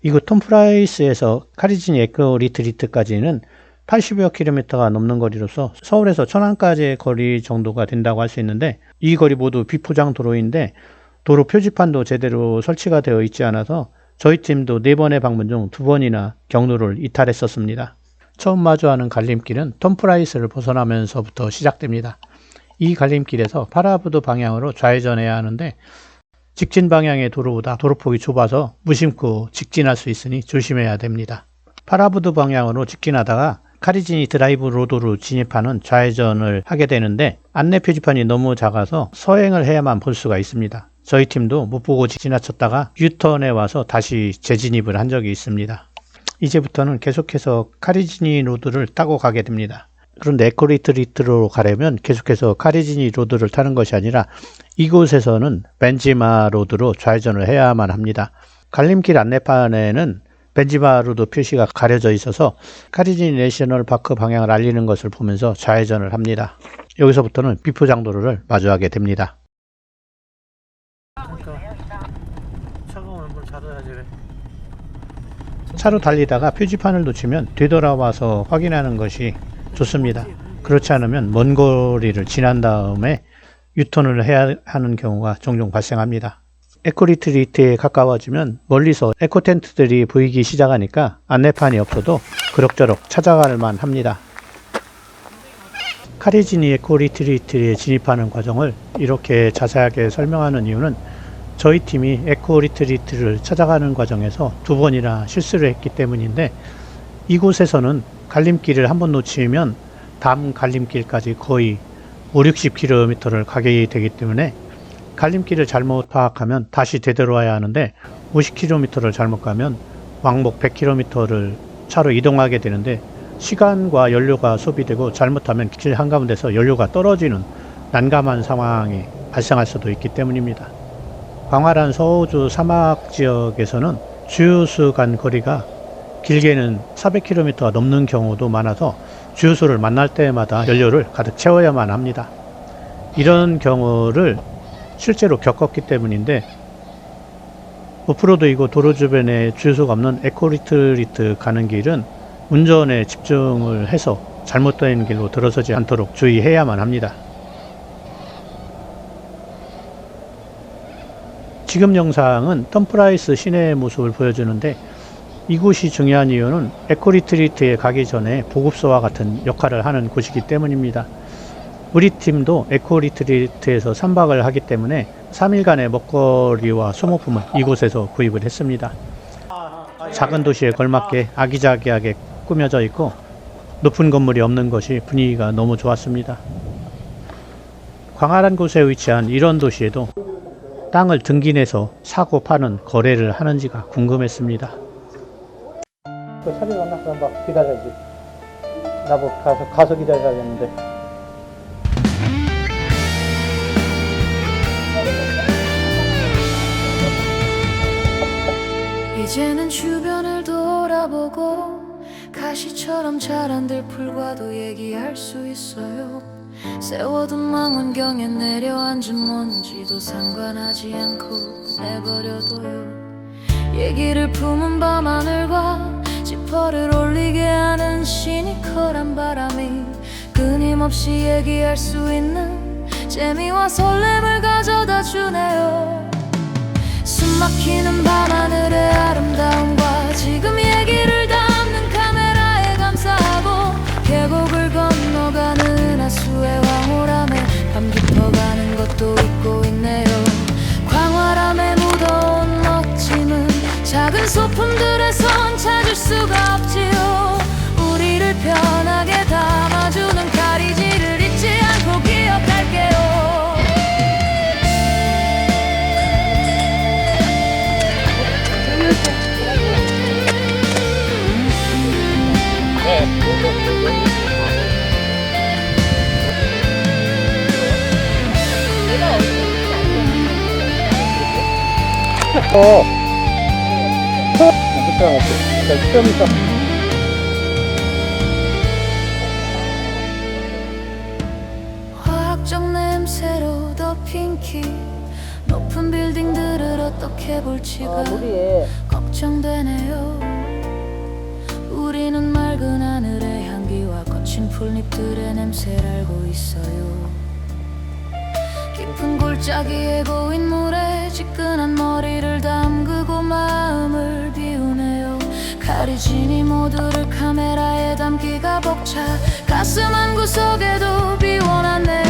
이곳 톰프라이스에서 카리지니 에코 리트리트까지는 80여 킬로미터가 넘는 거리로서 서울에서 천안까지의 거리 정도가 된다고 할 수 있는데, 이 거리 모두 비포장 도로인데 도로 표지판도 제대로 설치가 되어 있지 않아서 저희 팀도 4번의 방문 중 2번이나 경로를 이탈했었습니다. 처음 마주하는 갈림길은 톰프라이스를 벗어나면서부터 시작됩니다. 이 갈림길에서 파라부드 방향으로 좌회전해야 하는데, 직진 방향의 도로보다 도로폭이 좁아서 무심코 직진할 수 있으니 조심해야 됩니다. 파라부드 방향으로 직진하다가 카리지니 드라이브 로드로 진입하는 좌회전을 하게 되는데, 안내 표지판이 너무 작아서 서행을 해야만 볼 수가 있습니다. 저희 팀도 못 보고 지나쳤다가 유턴에 와서 다시 재진입을 한 적이 있습니다. 이제부터는 계속해서 카리지니 로드를 타고 가게 됩니다. 그런데 에코리트리트로 가려면 계속해서 카리지니 로드를 타는 것이 아니라 이곳에서는 벤지마 로드로 좌회전을 해야만 합니다. 갈림길 안내판에는 벤지마 로드 표시가 가려져 있어서 카리지니 내셔널 파크 방향을 알리는 것을 보면서 좌회전을 합니다. 여기서부터는 비포장도로를 마주하게 됩니다. 차가운 물 자둬야지. 차로 달리다가 표지판을 놓치면 되돌아와서 확인하는 것이 좋습니다. 그렇지 않으면 먼 거리를 지난 다음에 유턴을 해야 하는 경우가 종종 발생합니다. 에코리트리트에 가까워지면 멀리서 에코텐트들이 보이기 시작하니까 안내판이 없어도 그럭저럭 찾아갈 만합니다. 카리지니 에코리트리트에 진입하는 과정을 이렇게 자세하게 설명하는 이유는 저희 팀이 에코리트리트를 찾아가는 과정에서 2번이나 실수를 했기 때문인데, 이곳에서는 갈림길을 한번 놓치면 다음 갈림길까지 거의 5-60km를 가게 되기 때문에 갈림길을 잘못 파악하면 다시 되돌아와야 하는데, 50km를 잘못 가면 왕복 100km를 차로 이동하게 되는데, 시간과 연료가 소비되고 잘못하면 길 한가운데서 연료가 떨어지는 난감한 상황이 발생할 수도 있기 때문입니다. 광활한 서호주 사막 지역에서는 주유소 간 거리가 길게는 400km가 넘는 경우도 많아서 주유소를 만날 때마다 연료를 가득 채워야만 합니다. 이런 경우를 실제로 겪었기 때문인데, 오프로드이고 도로 주변에 주유소가 없는 에코리트리트 가는 길은 운전에 집중을 해서 잘못된 길로 들어서지 않도록 주의해야만 합니다. 지금 영상은 덤프라이스 시내의 모습을 보여주는데 이곳이 중요한 이유는 에코리트리트에 가기 전에 보급소와 같은 역할을 하는 곳이기 때문입니다. 우리 팀도 에코리트리트에서 3박을 하기 때문에 3일간의 먹거리와 소모품을 이곳에서 구입을 했습니다. 작은 도시에 걸맞게 아기자기하게 꾸며져 있고 높은 건물이 없는 것이 분위기가 너무 좋았습니다. 광활한 곳에 위치한 이런 도시에도 땅을 등기내서 사고 파는 거래를 하는지가 궁금했습니다. 그 사진 안 나서 막 기다려야지. 나보고 가서 기다려야겠는데. 이제는 주변을 돌아보고 가시처럼 자란들 풀과도 얘기할 수 있어요. 세워둔 망원경에 내려앉은 먼지도 상관하지 않고 내버려둬요. 얘기를 품은 밤하늘과 지퍼를 올리게 하는 시니컬한 바람이 끊임없이 얘기할 수 있는 재미와 설렘을 가져다 주네요. 숨막히는 밤하늘의 아름다움과 지금 얘기를 담는 카메라에 감사하고 계곡을 건너가는 하수의 황홀함에 밤 깊어가는 것도 잊고 있네요. 광활함에 묻어온 멋짐은 작은 소품들에선 찾을 수가 없지요. 우리를 편하게 담아주는 가리지를 잊지 않고 기억할게요. 화학적 냄새로 덮인 키 높은 빌딩들을 어떻게 볼지가 걱정되네요. 우리는 맑은 하늘의 향기와 거친 풀잎들의 냄새를 알고 있어요. 깊은 골짜기에 고인 물에 지끈한 머리를 담그고 마음을 비우네요. 가리진 이 모두를 카메라에 담기가 벅차 가슴 한 구석에도 비워놨네요.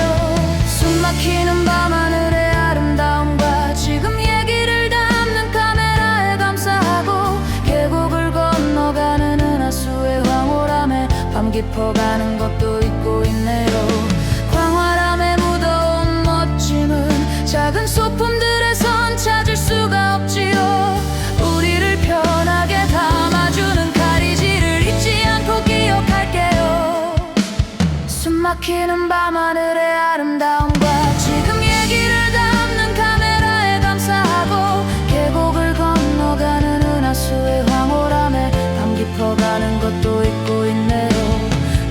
숨막히는 밤하늘의 아름다움과 지금 얘기를 담는 카메라에 감사하고 계곡을 건너가는 은하수의 황홀함에 밤 깊어가는 것도 잊고 있네요. 광활함에 묻어온 멋짐은 작은 소품들에선 찾을 수가 없지요. 우리를 편하게 담아주는 가리지를 잊지 않고 기억할게요. 숨막히는 밤하늘의 아름다움과 지금 얘기를 담는 카메라에 감사하고 계곡을 건너가는 은하수의 황홀함에 밤 깊어가는 것도 잊고 있네요.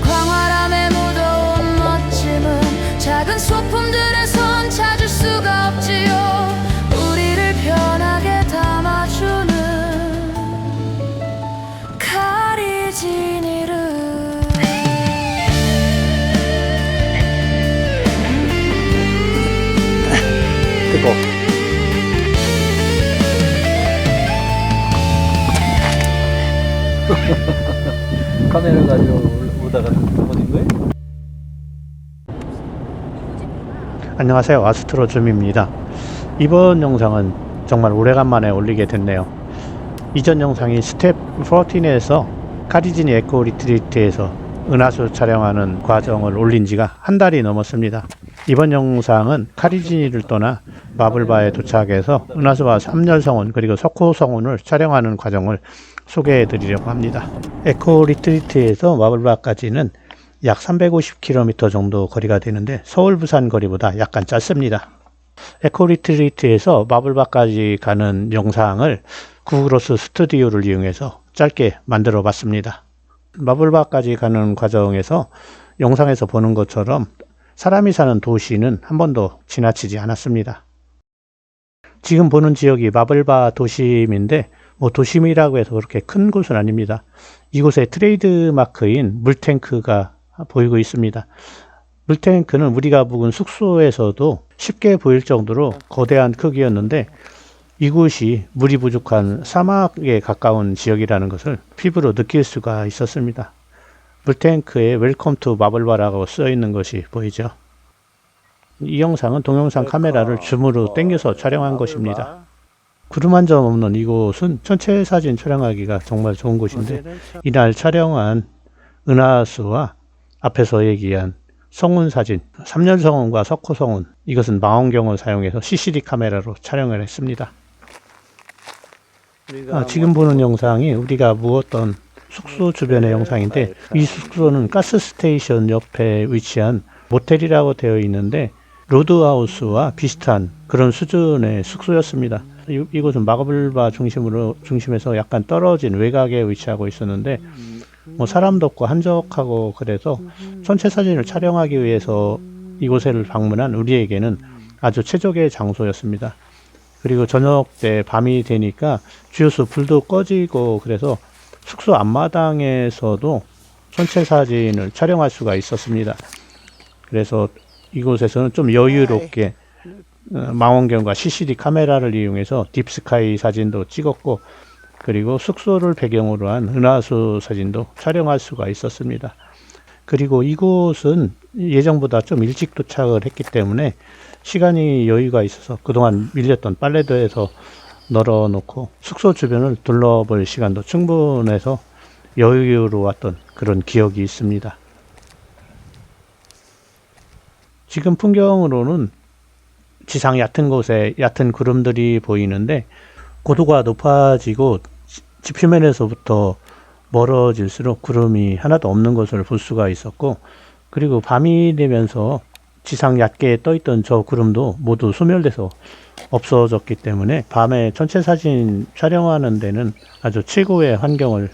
광활함에 묻어온 멋짐은 작은 소품들에선 찾을 수가 없지요. 우리를 편하게 담아주는 가리진 이름. 뜨거. 카메라 가지고 오다가 넘어진 거예요? 안녕하세요, 아스트로 줌입니다. 이번 영상은 정말 오래간만에 올리게 됐네요. 이전 영상이 스텝 14에서 카리지니 에코 리트리트에서 은하수 촬영하는 과정을 올린 지가 한 달이 넘었습니다. 이번 영상은 카리지니를 떠나 마블바에 도착해서 은하수와 삼열성운 그리고 석호성운을 촬영하는 과정을 소개해 드리려고 합니다. 에코 리트리트에서 마블바까지는 약 350km 정도 거리가 되는데 서울 부산 거리보다 약간 짧습니다. 에코 리트리트에서 마블바까지 가는 영상을 구글어스 스튜디오를 이용해서 짧게 만들어 봤습니다. 마블바까지 가는 과정에서 영상에서 보는 것처럼 사람이 사는 도시는 한 번도 지나치지 않았습니다. 지금 보는 지역이 마블바 도심인데 도심이라고 해서 그렇게 큰 곳은 아닙니다. 이곳에 트레이드 마크인 물탱크가 보이고 있습니다. 물탱크는 우리가 묵은 숙소에서도 쉽게 보일 정도로 거대한 크기였는데 이곳이 물이 부족한 사막에 가까운 지역이라는 것을 피부로 느낄 수가 있었습니다. 물탱크에 웰컴 투 마블바라고 써 있는 것이 보이죠. 이 영상은 동영상 카메라를 줌으로 당겨서 촬영한 것입니다. 구름 한 점 없는 이곳은 전체 사진 촬영하기가 정말 좋은 곳인데, 이날 촬영한 은하수와 앞에서 얘기한 성운 사진, 3년 성운과 석호 성운, 이것은 망원경을 사용해서 CCD 카메라로 촬영을 했습니다. 지금 보는 영상이 우리가 묵었던 숙소 주변의 영상인데, 이 숙소는 가스 스테이션 옆에 위치한 모텔이라고 되어 있는데 로드하우스와 비슷한 그런 수준의 숙소였습니다. 이곳은 마블바 중심에서 약간 떨어진 외곽에 위치하고 있었는데, 사람도 없고 한적하고 그래서 전체 사진을 촬영하기 위해서 이곳을 방문한 우리에게는 아주 최적의 장소였습니다. 그리고 저녁 때 밤이 되니까 주요소 불도 꺼지고 그래서 숙소 앞마당에서도 전체 사진을 촬영할 수가 있었습니다. 그래서 이곳에서는 좀 여유롭게 망원경과 CCD 카메라를 이용해서 딥스카이 사진도 찍었고, 그리고 숙소를 배경으로 한 은하수 사진도 촬영할 수가 있었습니다. 그리고 이곳은 예정보다 좀 일찍 도착을 했기 때문에 시간이 여유가 있어서 그동안 밀렸던 빨래도에서 널어놓고 숙소 주변을 둘러볼 시간도 충분해서 여유로웠던 그런 기억이 있습니다. 지금 풍경으로는 지상 얕은 곳에 얕은 구름들이 보이는데, 고도가 높아지고 지표면에서부터 멀어질수록 구름이 하나도 없는 것을 볼 수가 있었고, 그리고 밤이 되면서 지상 얕게 떠있던 저 구름도 모두 소멸돼서 없어졌기 때문에 밤에 전체 사진 촬영하는 데는 아주 최고의 환경을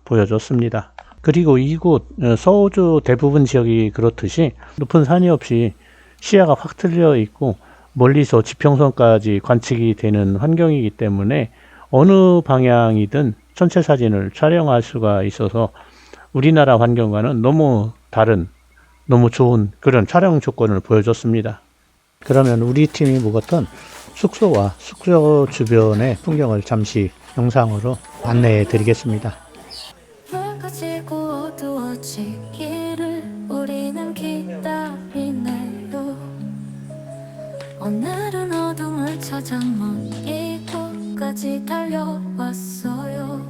보여줬습니다. 그리고 이곳 서호주 대부분 지역이 그렇듯이 높은 산이 없이 시야가 확 틀려 있고 멀리서 지평선까지 관측이 되는 환경이기 때문에 어느 방향이든 전체 사진을 촬영할 수가 있어서 우리나라 환경과는 너무 다른, 너무 좋은 그런 촬영 조건을 보여줬습니다. 그러면 우리 팀이 묵었던 숙소와 숙소 주변의 풍경을 잠시 영상으로 안내해 드리겠습니다. 맑아지고 어두워지기를 우리는 기다리네요. 오늘은 어둠을 찾아 먼 이곳까지 달려왔어요.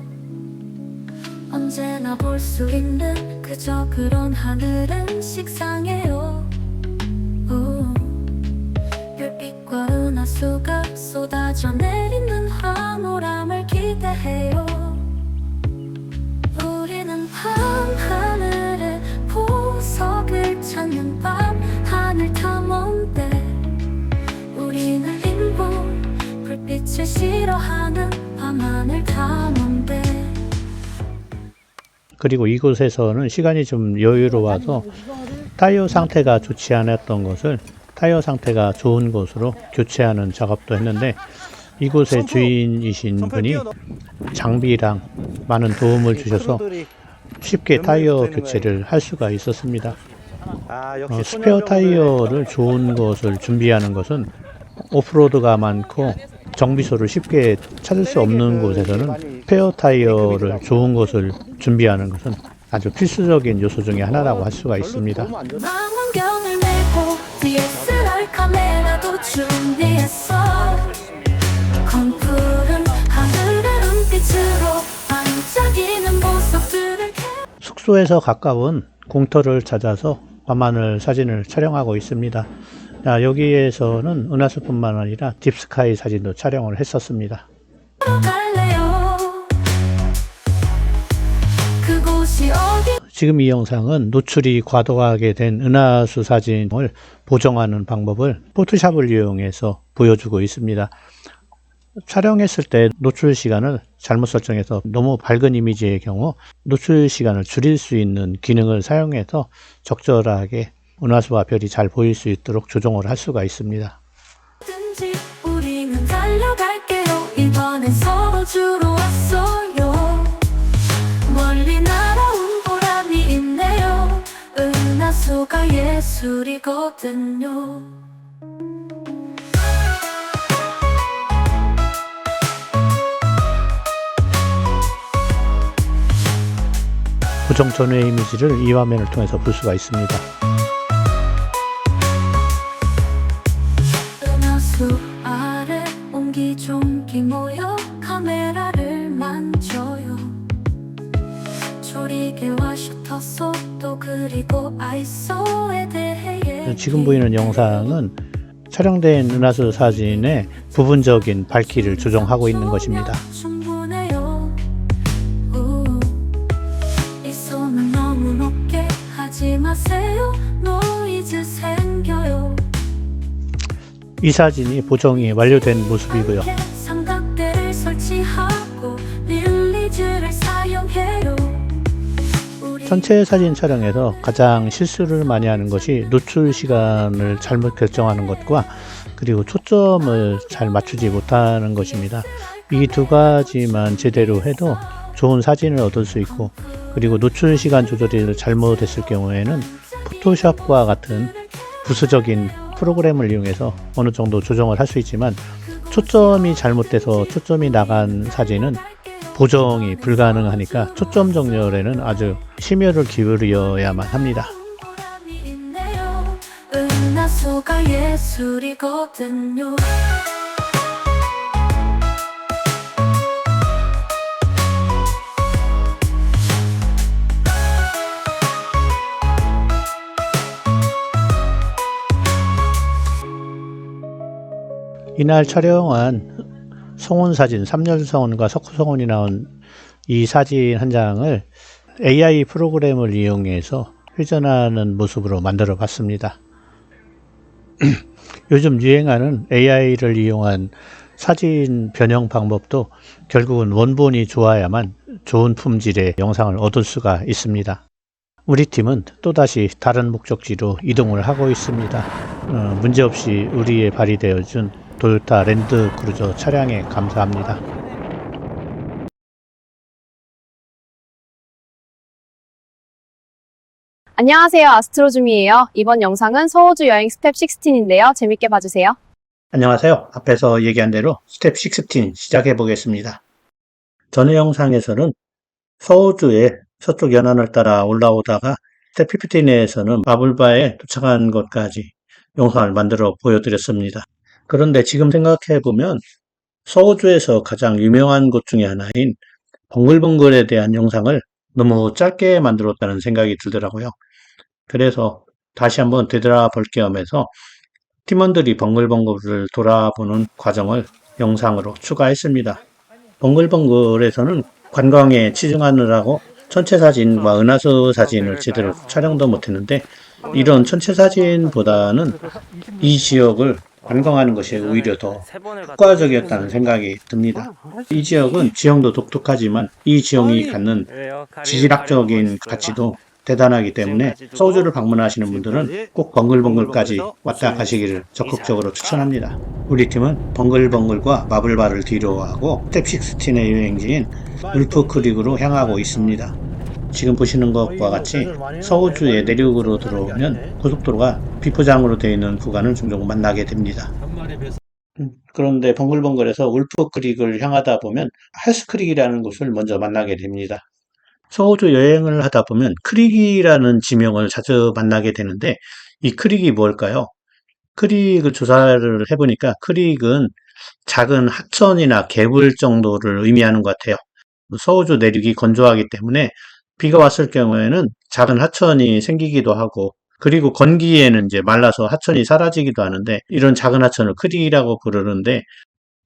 언제나 볼 수 있는 그저 그런 하늘은 식상해요. 별빛과 은하수가 쏟아져 내리는 황홀함을 기대해요. 우리는 밤하늘에 보석을 찾는 밤하늘 탐험대. 우리는 인본 불빛을 싫어하는 밤하늘 탐험대. 그리고 이곳에서는 시간이 좀 여유로워서 타이어 상태가 좋지 않았던 것을 타이어 상태가 좋은 곳으로 교체하는 작업도 했는데, 이곳의 주인이신 분이 장비랑 많은 도움을 주셔서 쉽게 타이어 교체를 할 수가 있었습니다. 스페어 타이어를 좋은 것을 준비하는 것은 오프로드가 많고 정비소를 쉽게 찾을 수 없는 곳에서는 스페어 타이어를 좋은 것을 준비하는 것은 아주 필수적인 요소 중에 하나라고 할 수가 있습니다. 망원경을 메고 DSLR 카메라도 준비했어. 검푸른 하늘의 은빛으로 반짝이는 보석들을 숙소에서 가까운 공터를 찾아서 밤하늘 사진을 촬영하고 있습니다. 여기에서는 은하수뿐만 아니라 딥스카이 사진도 촬영을 했었습니다. 갈래요. 그곳이 어디? 지금 이 영상은 노출이 과도하게 된 은하수 사진을 보정하는 방법을 포토샵을 이용해서 보여주고 있습니다. 촬영했을 때 노출 시간을 잘못 설정해서 너무 밝은 이미지의 경우 노출 시간을 줄일 수 있는 기능을 사용해서 적절하게 은하수와 별이 잘 보일 수 있도록 조정을 할 수가 있습니다. 든지 우리는 달려갈게요. 이번엔 서호주로 왔어요. 멀리 날아온 보람이 있네요. 은하수가 예술이거든요. 고정 전후의 이미지를 이 화면을 통해서 볼 수가 있습니다. 은하수 아래 옹기종기 모여 카메라를 만져요. 조리개와 슈터 속도 그리고 ISO에 대해 지금 보이는 영상은 촬영된 은하수 사진의 부분적인 밝기를 조정하고 있는 것입니다. 충분해요. 이 손은 너무 높게 하지 마세요. 노이즈 생겨요. 이 사진이 보정이 완료된 모습이고요. 삼각대를 설치하고 릴리즈를 사용해요. 전체 사진 촬영에서 가장 실수를 많이 하는 것이 노출 시간을 잘못 결정하는 것과 그리고 초점을 잘 맞추지 못하는 것입니다. 이 두 가지만 제대로 해도 좋은 사진을 얻을 수 있고, 그리고 노출 시간 조절을 잘못했을 경우에는 포토샵과 같은 부수적인 프로그램을 이용해서 어느 정도 조정을 할 수 있지만, 초점이 잘못돼서 초점이 나간 사진은 보정이 불가능하니까 초점 정렬에는 아주 심혈을 기울여야만 합니다. 은하수가 예술이거든요. 이날 촬영한 성원 사진, 삼열성원과 석호성원이 나온 이 사진 한 장을 AI 프로그램을 이용해서 회전하는 모습으로 만들어 봤습니다. 요즘 유행하는 AI를 이용한 사진 변형 방법도 결국은 원본이 좋아야만 좋은 품질의 영상을 얻을 수가 있습니다. 우리 팀은 또다시 다른 목적지로 이동을 하고 있습니다. 문제없이 우리에 발휘되어준 토요타 랜드 크루저 차량에 감사합니다. 안녕하세요. 아스트로줌이에요. 이번 영상은 서호주 여행 스텝 16인데요. 재밌게 봐주세요. 안녕하세요. 앞에서 얘기한 대로 스텝 16 시작해 보겠습니다. 전에 영상에서는 서호주의 서쪽 연안을 따라 올라오다가 스텝 15에서는 마블바에 도착한 것까지 영상을 만들어 보여드렸습니다. 그런데 지금 생각해 보면 서호주에서 가장 유명한 곳 중에 하나인 벙글벙글에 대한 영상을 너무 짧게 만들었다는 생각이 들더라고요. 그래서 다시 한번 되돌아볼 겸해서 팀원들이 벙글벙글을 돌아보는 과정을 영상으로 추가했습니다. 벙글벙글에서는 관광에 치중하느라고 전체 사진과 은하수 사진을 제대로 촬영도 못했는데, 이런 전체 사진보다는 이 지역을 관광하는 것이 오히려 더 효과적이었다는 생각이 듭니다. 이 지역은 지형도 독특하지만 이 지형이 갖는 지질학적인 가치도 대단하기 때문에 서호주를 방문하시는 분들은 꼭 벙글벙글까지 왔다 가시기를 적극적으로 추천합니다. 우리 팀은 벙글벙글과 마블바를 뒤로 하고 스텝 16의 여행지인 울프 크릭으로 향하고 있습니다. 지금 보시는 것과 같이 서호주의 내륙으로 들어오면 고속도로가 비포장으로 되어 있는 구간을 종종 만나게 됩니다. 그런데 벙글벙글에서 울프 크릭을 향하다 보면 헬스 크릭이라는 곳을 먼저 만나게 됩니다. 서호주 여행을 하다 보면 크릭이라는 지명을 자주 만나게 되는데, 이 크릭이 뭘까요? 크릭을 조사를 해보니까 크릭은 작은 하천이나 개울 정도를 의미하는 것 같아요. 서호주 내륙이 건조하기 때문에 비가 왔을 경우에는 작은 하천이 생기기도 하고, 그리고 건기에는 이제 말라서 하천이 사라지기도 하는데, 이런 작은 하천을 크릭이라고 부르는데,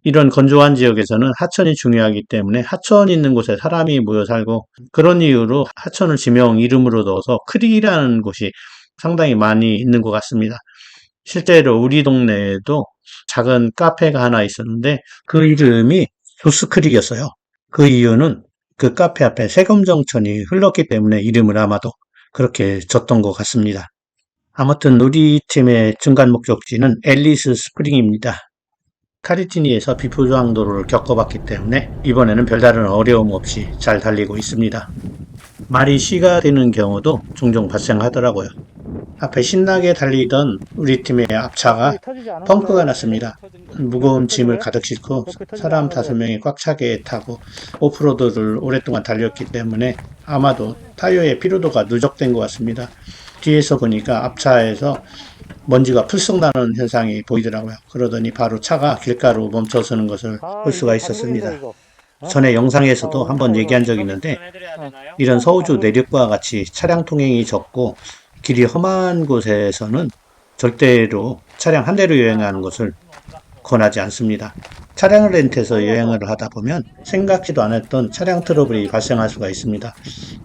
이런 건조한 지역에서는 하천이 중요하기 때문에 하천이 있는 곳에 사람이 모여 살고, 그런 이유로 하천을 지명 이름으로 넣어서 크릭이라는 곳이 상당히 많이 있는 것 같습니다. 실제로 우리 동네에도 작은 카페가 하나 있었는데 그 이름이 조스크릭이었어요. 그 이유는 그 카페 앞에 세검정천이 흘렀기 때문에 이름을 아마도 그렇게 졌던 것 같습니다. 아무튼 우리 팀의 중간 목적지는 앨리스 스프링입니다. 카리티니에서 비포장도로를 겪어봤기 때문에 이번에는 별다른 어려움 없이 잘 달리고 있습니다. 말이 쉬가 되는 경우도 종종 발생하더라고요. 앞에 신나게 달리던 우리 팀의 앞차가 펑크가 났습니다. 무거운 짐을 가득 싣고 사람 5명이 꽉 차게 타고 오프로드를 오랫동안 달렸기 때문에 아마도 타이어의 피로도가 누적된 것 같습니다. 뒤에서 보니까 앞차에서 먼지가 풀썩 나는 현상이 보이더라고요. 그러더니 바로 차가 길가로 멈춰서는 것을 볼 수가 있었습니다. 전에 영상에서도 한번 얘기한 적이 있는데 이런 서우주 내륙과 같이 차량 통행이 적고 길이 험한 곳에서는 절대로 차량 한 대로 여행하는 것을 권하지 않습니다. 차량을 렌트해서 여행을 하다 보면 생각지도 않았던 차량 트러블이 발생할 수가 있습니다.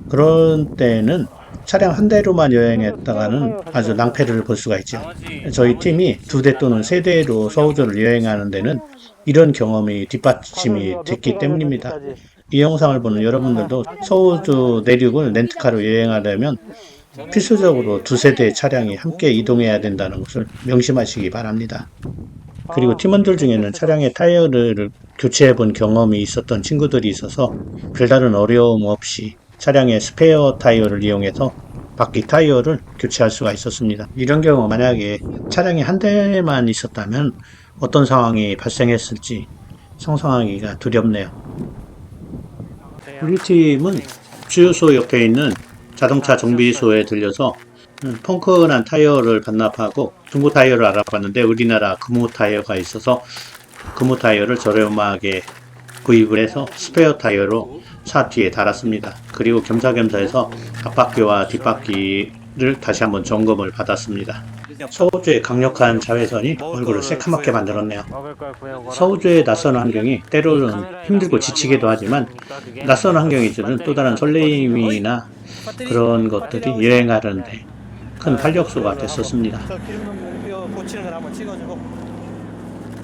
그런 때는 차량 한 대로만 여행했다가는 아주 낭패를 볼 수가 있죠. 저희 팀이 2대 또는 3대로 서우주를 여행하는 데는 이런 경험이 뒷받침이 됐기 때문입니다. 이 영상을 보는 여러분들도 서우주 내륙을 렌트카로 여행하려면 필수적으로 2세대의 차량이 함께 이동해야 된다는 것을 명심하시기 바랍니다. 그리고 팀원들 중에는 차량의 타이어를 교체해 본 경험이 있었던 친구들이 있어서 별다른 어려움 없이 차량의 스페어 타이어를 이용해서 바퀴 타이어를 교체할 수가 있었습니다. 이런 경우 만약에 차량이 한 대만 있었다면 어떤 상황이 발생했을지 상상하기가 두렵네요. 우리 팀은 주유소 옆에 있는 자동차 정비소에 들려서 펑크난 타이어를 반납하고 중고 타이어를 알아봤는데 우리나라 금호 타이어가 있어서 금호 타이어를 저렴하게 구입을 해서 스페어 타이어로 차 뒤에 달았습니다. 그리고 겸사겸사해서 앞바퀴와 뒷바퀴를 다시 한번 점검을 받았습니다. 서우주의 강력한 자외선이 얼굴을 새카맣게 만들었네요. 서우주의 낯선 환경이 때로는 힘들고 지치기도 하지만 낯선 환경이 주는 또 다른 설레임이나 그런 것들이 여행하는데 큰 활력소가 됐었습니다. 고치는 걸 한번 찍어주고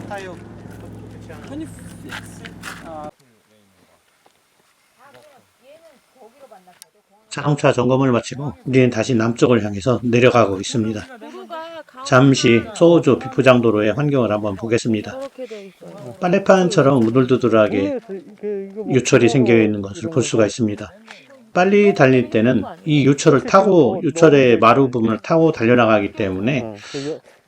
타이어 자동차 점검을 마치고 우리는 다시 남쪽을 향해서 내려가고 있습니다. 잠시 서우주 비포장도로의 환경을 한번 보겠습니다. 빨래판처럼 우둘두둘하게 유철이 생겨 있는 것을 볼 수가 있습니다. 빨리 달릴 때는 이 유철을 타고 유철의 마루 부분을 타고 달려나가기 때문에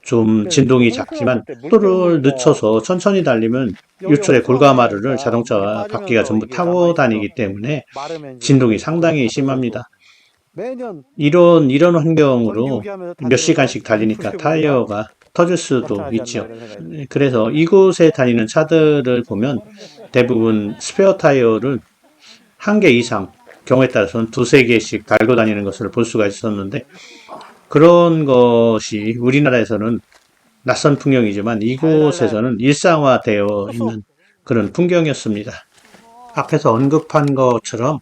좀 진동이 작지만 속도를 늦춰서 천천히 달리면 유철의 골가마루를 자동차와 바퀴가 전부 타고 다니기 때문에 진동이 상당히 심합니다. 이런 환경으로 몇 시간씩 달리니까 타이어가 터질 수도 있죠. 그래서 이곳에 다니는 차들을 보면 대부분 스페어 타이어를 1개 이상, 경우에 따라서는 2-3개씩 달고 다니는 것을 볼 수가 있었는데 그런 것이 우리나라에서는 낯선 풍경이지만 이곳에서는 일상화되어 있는 그런 풍경이었습니다. 앞에서 언급한 것처럼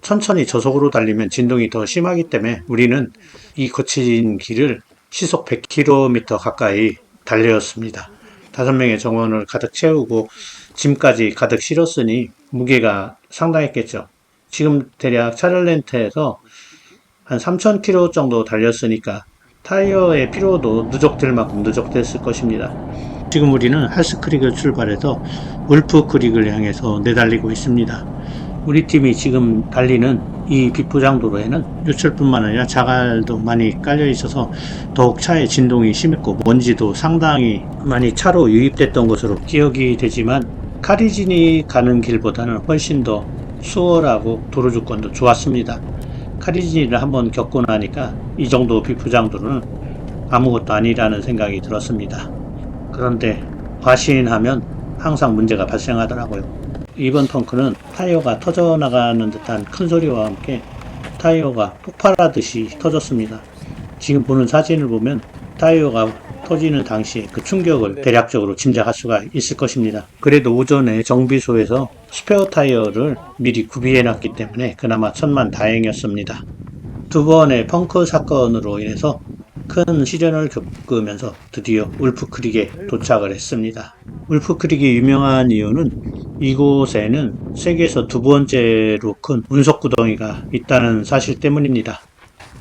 천천히 저속으로 달리면 진동이 더 심하기 때문에 우리는 이 거친 길을 시속 100km 가까이 달렸습니다. 5명의 정원을 가득 채우고 짐까지 가득 실었으니 무게가 상당했겠죠. 지금 대략 차를 렌트해서 한 3,000km 정도 달렸으니까 타이어의 피로도 누적될 만큼 누적됐을 것입니다. 지금 우리는 할스크릭을 출발해서 울프크릭을 향해서 내달리고 있습니다. 우리 팀이 지금 달리는 이 비포장도로에는 유철뿐만 아니라 자갈도 많이 깔려 있어서 더욱 차의 진동이 심했고 먼지도 상당히 많이 차로 유입됐던 것으로 기억이 되지만 카리진이 가는 길보다는 훨씬 더 수월하고 도로 조건도 좋았습니다. 카리진이를 한번 겪고 나니까 이 정도 비포장도로는 아무것도 아니라는 생각이 들었습니다. 그런데 과신하면 항상 문제가 발생하더라고요. 이번 펑크는 타이어가 터져나가는 듯한 큰 소리와 함께 타이어가 폭발하듯이 터졌습니다. 지금 보는 사진을 보면 타이어가 터지는 당시 그 충격을 대략적으로 짐작할 수가 있을 것입니다. 그래도 오전에 정비소에서 스페어 타이어를 미리 구비해 놨기 때문에 그나마 천만다행이었습니다. 2번의 펑크 사건으로 인해서 큰 시련을 겪으면서 드디어 울프크릭에 도착을 했습니다. 울프크릭이 유명한 이유는 이곳에는 세계에서 2번째로 큰 운석구덩이가 있다는 사실 때문입니다.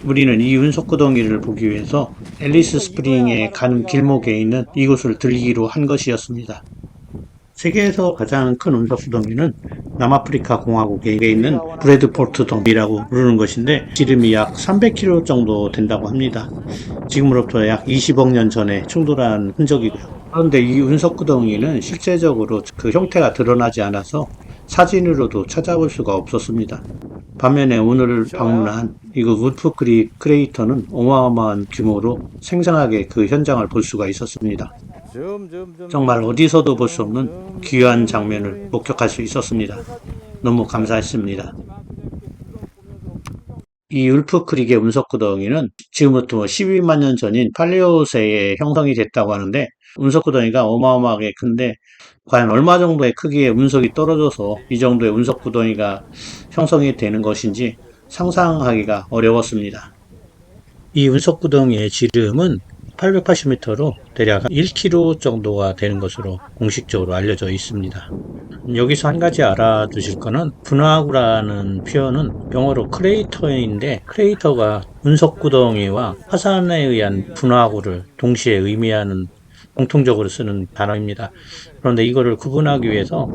우리는 이 운석구덩이를 보기 위해서 앨리스 스프링에 가는 길목에 있는 이곳을 들리기로 한 것이었습니다. 세계에서 가장 큰 운석구덩이는 남아프리카 공화국에 있는 브래드포트 덩이라고 부르는 것인데 지름이 약 300km 정도 된다고 합니다. 지금으로부터 약 20억 년 전에 충돌한 흔적이고요. 그런데 이 운석구덩이는 실제적으로 그 형태가 드러나지 않아서 사진으로도 찾아볼 수가 없었습니다. 반면에 오늘 방문한 이곳 울프크릭 크레이터는 어마어마한 규모로 생생하게 그 현장을 볼 수가 있었습니다. 정말 어디서도 볼 수 없는 귀한 장면을 목격할 수 있었습니다. 너무 감사했습니다. 이 울프크릭의 운석구덩이는 지금부터 12만 년 전인 팔레오세에 형성이 됐다고 하는데, 운석구덩이가 어마어마하게 큰데 과연 얼마 정도의 크기의 운석이 떨어져서 이 정도의 운석구덩이가 형성이 되는 것인지 상상하기가 어려웠습니다. 이 운석구덩이의 지름은 880m로 대략 1km 정도가 되는 것으로 공식적으로 알려져 있습니다. 여기서 한 가지 알아두실 거는 분화구라는 표현은 영어로 크레이터인데, 크레이터가 운석구덩이와 화산에 의한 분화구를 동시에 의미하는 공통적으로 쓰는 단어입니다. 그런데 이거를 구분하기 위해서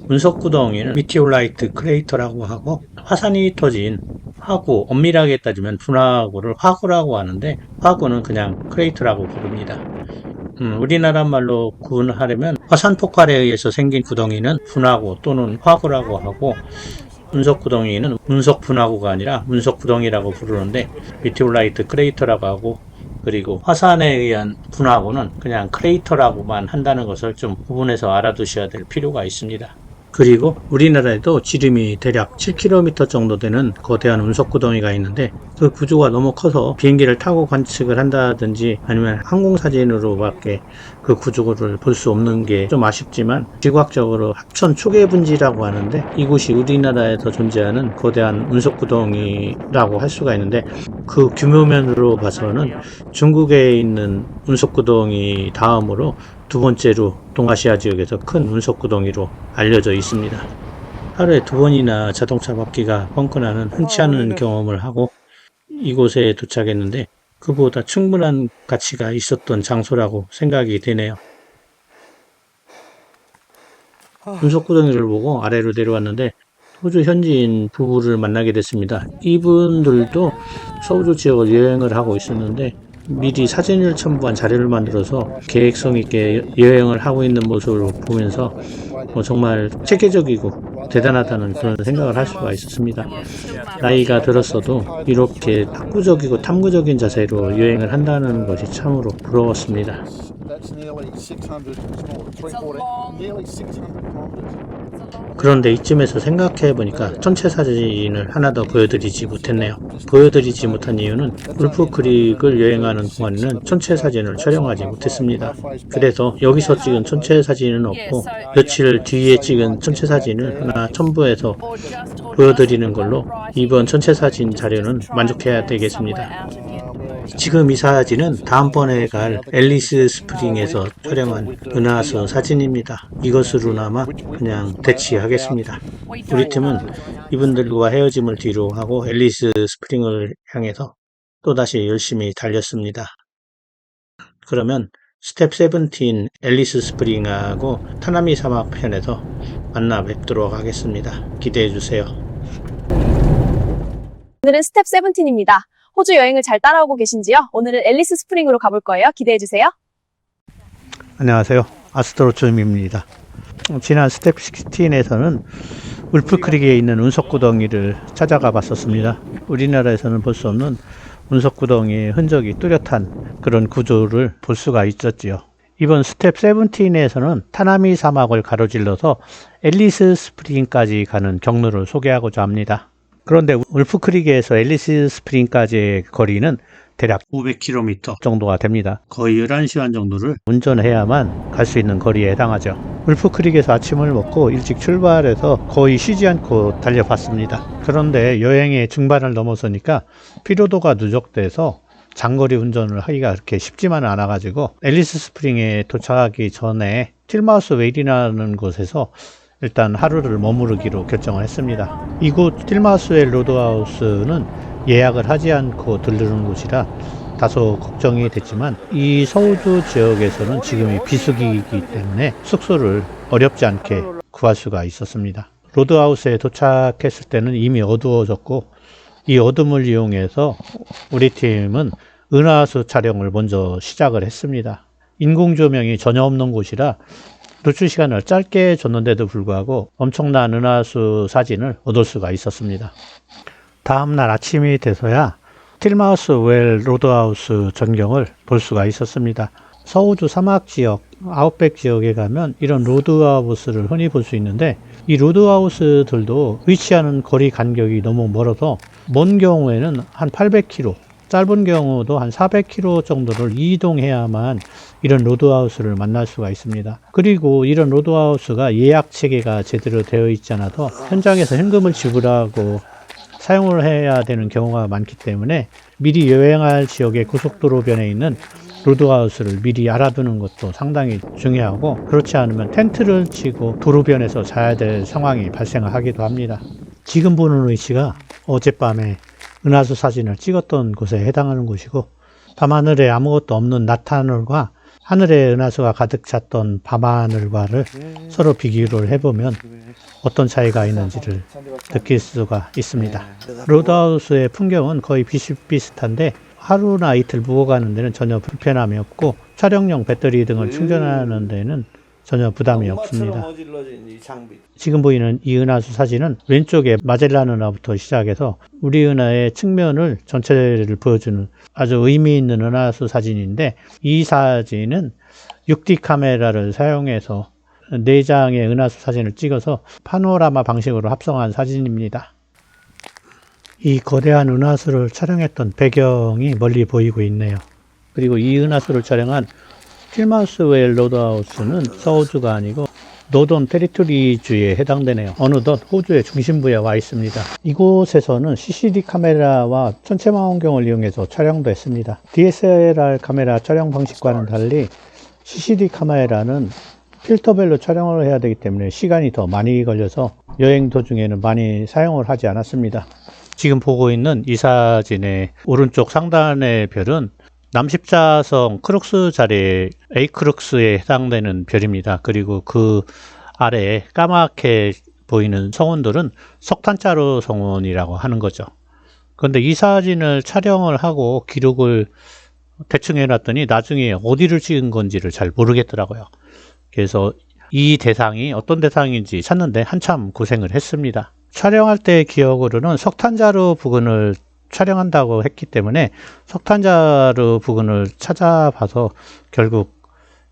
운석구덩이는 미티올라이트 크레이터라고 하고, 화산이 터진 화구, 엄밀하게 따지면 분화구를 화구라고 하는데, 화구는 그냥 크레이터라고 부릅니다. 우리나라 말로 구분하려면 화산 폭발에 의해서 생긴 구덩이는 분화구 또는 화구라고 하고, 운석구덩이는 운석분화구가 아니라 운석구덩이라고 부르는데 미티올라이트 크레이터라고 하고, 그리고 화산에 의한 분화구는 그냥 크레이터라고만 한다는 것을 좀 구분해서 알아두셔야 될 필요가 있습니다. 그리고 우리나라에도 지름이 대략 7km 정도 되는 거대한 운석구덩이가 있는데, 그 구조가 너무 커서 비행기를 타고 관측을 한다든지 아니면 항공사진으로밖에 그 구조를 볼 수 없는 게 좀 아쉽지만, 지구학적으로 합천 초계분지라고 하는데, 이곳이 우리나라에서 존재하는 거대한 운석구덩이라고 할 수가 있는데, 그 규모면으로 봐서는 중국에 있는 운석구덩이 다음으로 두 번째로 동아시아 지역에서 큰 운석구덩이로 알려져 있습니다. 하루에 2번이나 자동차 바퀴가 펑크나는 흔치 않은 경험을 하고 이곳에 도착했는데, 그보다 충분한 가치가 있었던 장소라고 생각이 되네요. 운석구덩이를 보고 아래로 내려왔는데 호주 현지인 부부를 만나게 됐습니다. 이분들도 서우주 지역을 여행을 하고 있었는데, 미리 사진을 첨부한 자료를 만들어서 계획성 있게 여행을 하고 있는 모습을 보면서 정말 체계적이고 대단하다는 그런 생각을 할 수가 있었습니다. 나이가 들었어도 이렇게 학구적이고 탐구적인 자세로 여행을 한다는 것이 참으로 부러웠습니다. 그런데 이쯤에서 생각해 보니까 전체 사진을 하나 더 보여드리지 못했네요. 보여드리지 못한 이유는 울프크릭을 여행하는 동안에는 전체 사진을 촬영하지 못했습니다. 그래서 여기서 찍은 전체 사진은 없고, 며칠 뒤에 찍은 전체 사진을 하나 첨부해서 보여드리는 걸로 이번 전체 사진 자료는 만족해야 되겠습니다. 지금 이 사진은 다음번에 갈 앨리스 스프링에서 촬영한 은하수 사진입니다. 이것으로나마 그냥 대치하겠습니다. 우리 팀은 이분들과 헤어짐을 뒤로 하고 앨리스 스프링을 향해서 또다시 열심히 달렸습니다. 그러면 스텝 17 앨리스 스프링하고 타나미 사막 편에서 만나 뵙도록 하겠습니다. 기대해 주세요. 오늘은 스텝 17입니다. 호주 여행을 잘 따라오고 계신지요? 오늘은 앨리스 스프링으로 가볼 거예요. 기대해주세요. 안녕하세요. 아스트로즘입니다. 지난 스텝 16에서는 울프크릭에 있는 운석구덩이를 찾아가 봤었습니다. 우리나라에서는 볼 수 없는 운석구덩이의 흔적이 뚜렷한 그런 구조를 볼 수가 있었지요. 이번 스텝 17에서는 타나미 사막을 가로질러서 앨리스 스프링까지 가는 경로를 소개하고자 합니다. 그런데 울프크릭에서 앨리스 스프링까지의 거리는 대략 500km 정도가 됩니다. 거의 11시간 정도를 운전해야만 갈 수 있는 거리에 해당하죠. 울프크릭에서 아침을 먹고 일찍 출발해서 거의 쉬지 않고 달려봤습니다. 그런데 여행의 중반을 넘어서니까 피로도가 누적돼서 장거리 운전을 하기가 그렇게 쉽지만은 않아가지고 앨리스 스프링에 도착하기 전에 틸마우스 웨일이라는 곳에서 일단 하루를 머무르기로 결정을 했습니다. 이곳 틸마우스웰 로드하우스는 예약을 하지 않고 들르는 곳이라 다소 걱정이 됐지만, 이 서우주 지역에서는 지금이 비수기이기 때문에 숙소를 어렵지 않게 구할 수가 있었습니다. 로드하우스에 도착했을 때는 이미 어두워졌고, 이 어둠을 이용해서 우리 팀은 은하수 촬영을 먼저 시작을 했습니다. 인공 조명이 전혀 없는 곳이라 노출 시간을 짧게 줬는데도 불구하고 엄청난 은하수 사진을 얻을 수가 있었습니다. 다음날 아침이 돼서야 틸마우스 웰 로드하우스 전경을 볼 수가 있었습니다. 서우주 사막 지역, 아웃백 지역에 가면 이런 로드하우스를 흔히 볼 수 있는데 이 로드하우스들도 위치하는 거리 간격이 너무 멀어서 먼 경우에는 한 800km, 짧은 경우도 한 400km 정도를 이동해야만 이런 로드하우스를 만날 수가 있습니다. 그리고 이런 로드하우스가 예약 체계가 제대로 되어 있지 않아서 현장에서 현금을 지불하고 사용을 해야 되는 경우가 많기 때문에 미리 여행할 지역의 고속도로변에 있는 로드하우스를 미리 알아두는 것도 상당히 중요하고, 그렇지 않으면 텐트를 치고 도로변에서 자야 될 상황이 발생하기도 합니다. 지금 보는 위치가 어젯밤에 은하수 사진을 찍었던 곳에 해당하는 곳이고, 밤하늘에 아무것도 없는 낮하늘과 하늘에 은하수가 가득 찼던 밤하늘과를 서로 비교를 해보면 어떤 차이가 있는지를 느낄 수가 있습니다. 로드하우스의 풍경은 거의 비슷비슷한데 하루나 이틀 묵어 가는 데는 전혀 불편함이 없고 촬영용 배터리 등을 충전하는 데는 전혀 부담이 없습니다. 지금 보이는 이 은하수 사진은 왼쪽에 마젤란 은하부터 시작해서 우리 은하의 측면을 전체를 보여주는 아주 의미 있는 은하수 사진인데, 이 사진은 6D 카메라를 사용해서 4장의 은하수 사진을 찍어서 파노라마 방식으로 합성한 사진입니다. 이 거대한 은하수를 촬영했던 배경이 멀리 보이고 있네요. 그리고 이 은하수를 촬영한 틸마우스 웰 로드하우스는 서우주가 아니고 노던 테리토리주에 해당되네요. 어느덧 호주의 중심부에 와 있습니다. 이곳에서는 CCD 카메라와 전체 망원경을 이용해서 촬영도 했습니다. DSLR 카메라 촬영 방식과는 달리 CCD 카메라는 필터별로 촬영을 해야 되기 때문에 시간이 더 많이 걸려서 여행 도중에는 많이 사용을 하지 않았습니다. 지금 보고 있는 이 사진의 오른쪽 상단의 별은 남십자성 크룩스 자리 에이크룩스에 해당되는 별입니다. 그리고 그 아래에 까맣게 보이는 성운들은 석탄자루 성운이라고 하는 거죠. 그런데 이 사진을 촬영을 하고 기록을 대충 해놨더니 나중에 어디를 찍은 건지를 잘 모르겠더라고요. 그래서 이 대상이 어떤 대상인지 찾는데 한참 고생을 했습니다. 촬영할 때의 기억으로는 석탄자루 부근을 촬영한다고 했기 때문에 석탄자루 부근을 찾아봐서 결국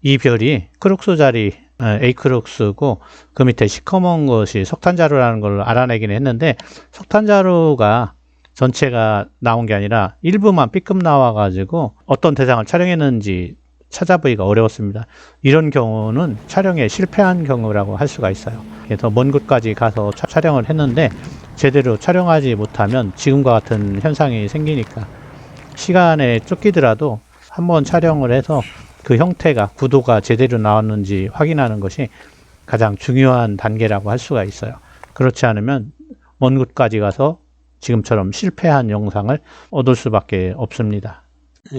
이 별이 크룩스 자리 에이크룩스고 그 밑에 시커먼 것이 석탄자루라는 걸 알아내긴 했는데, 석탄자루가 전체가 나온 게 아니라 일부만 삐끔 나와가지고 어떤 대상을 촬영했는지 찾아보기가 어려웠습니다. 이런 경우는 촬영에 실패한 경우라고 할 수가 있어요. 그래서 먼 곳까지 가서 촬영을 했는데 제대로 촬영하지 못하면 지금과 같은 현상이 생기니까 시간에 쫓기더라도 한번 촬영을 해서 그 형태가, 구도가 제대로 나왔는지 확인하는 것이 가장 중요한 단계라고 할 수가 있어요. 그렇지 않으면 먼 곳까지 가서 지금처럼 실패한 영상을 얻을 수밖에 없습니다.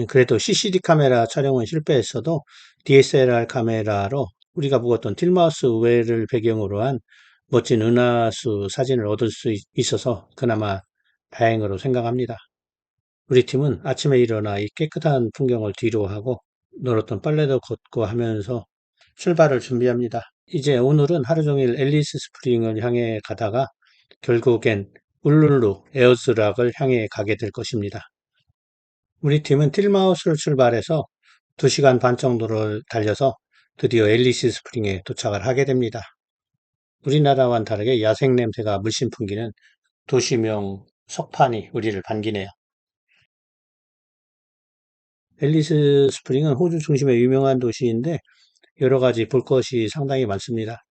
그래도 CCD 카메라 촬영은 실패했어도 DSLR 카메라로 우리가 묵었던 틸마우스 웰을 배경으로 한 멋진 은하수 사진을 얻을 수 있어서 그나마 다행으로 생각합니다. 우리 팀은 아침에 일어나 이 깨끗한 풍경을 뒤로 하고 놀았던 빨래도 걷고 하면서 출발을 준비합니다. 이제 오늘은 하루 종일 앨리스 스프링을 향해 가다가 결국엔 울룰루 에어즈락을 향해 가게 될 것입니다. 우리 팀은 틸마우스를 출발해서 2시간 반 정도를 달려서 드디어 앨리스 스프링에 도착을 하게 됩니다. 우리나라와는 다르게 야생 냄새가 물씬 풍기는 도시명 석판이 우리를 반기네요. 앨리스 스프링은 호주 중심의 유명한 도시인데 여러 가지 볼 것이 상당히 많습니다.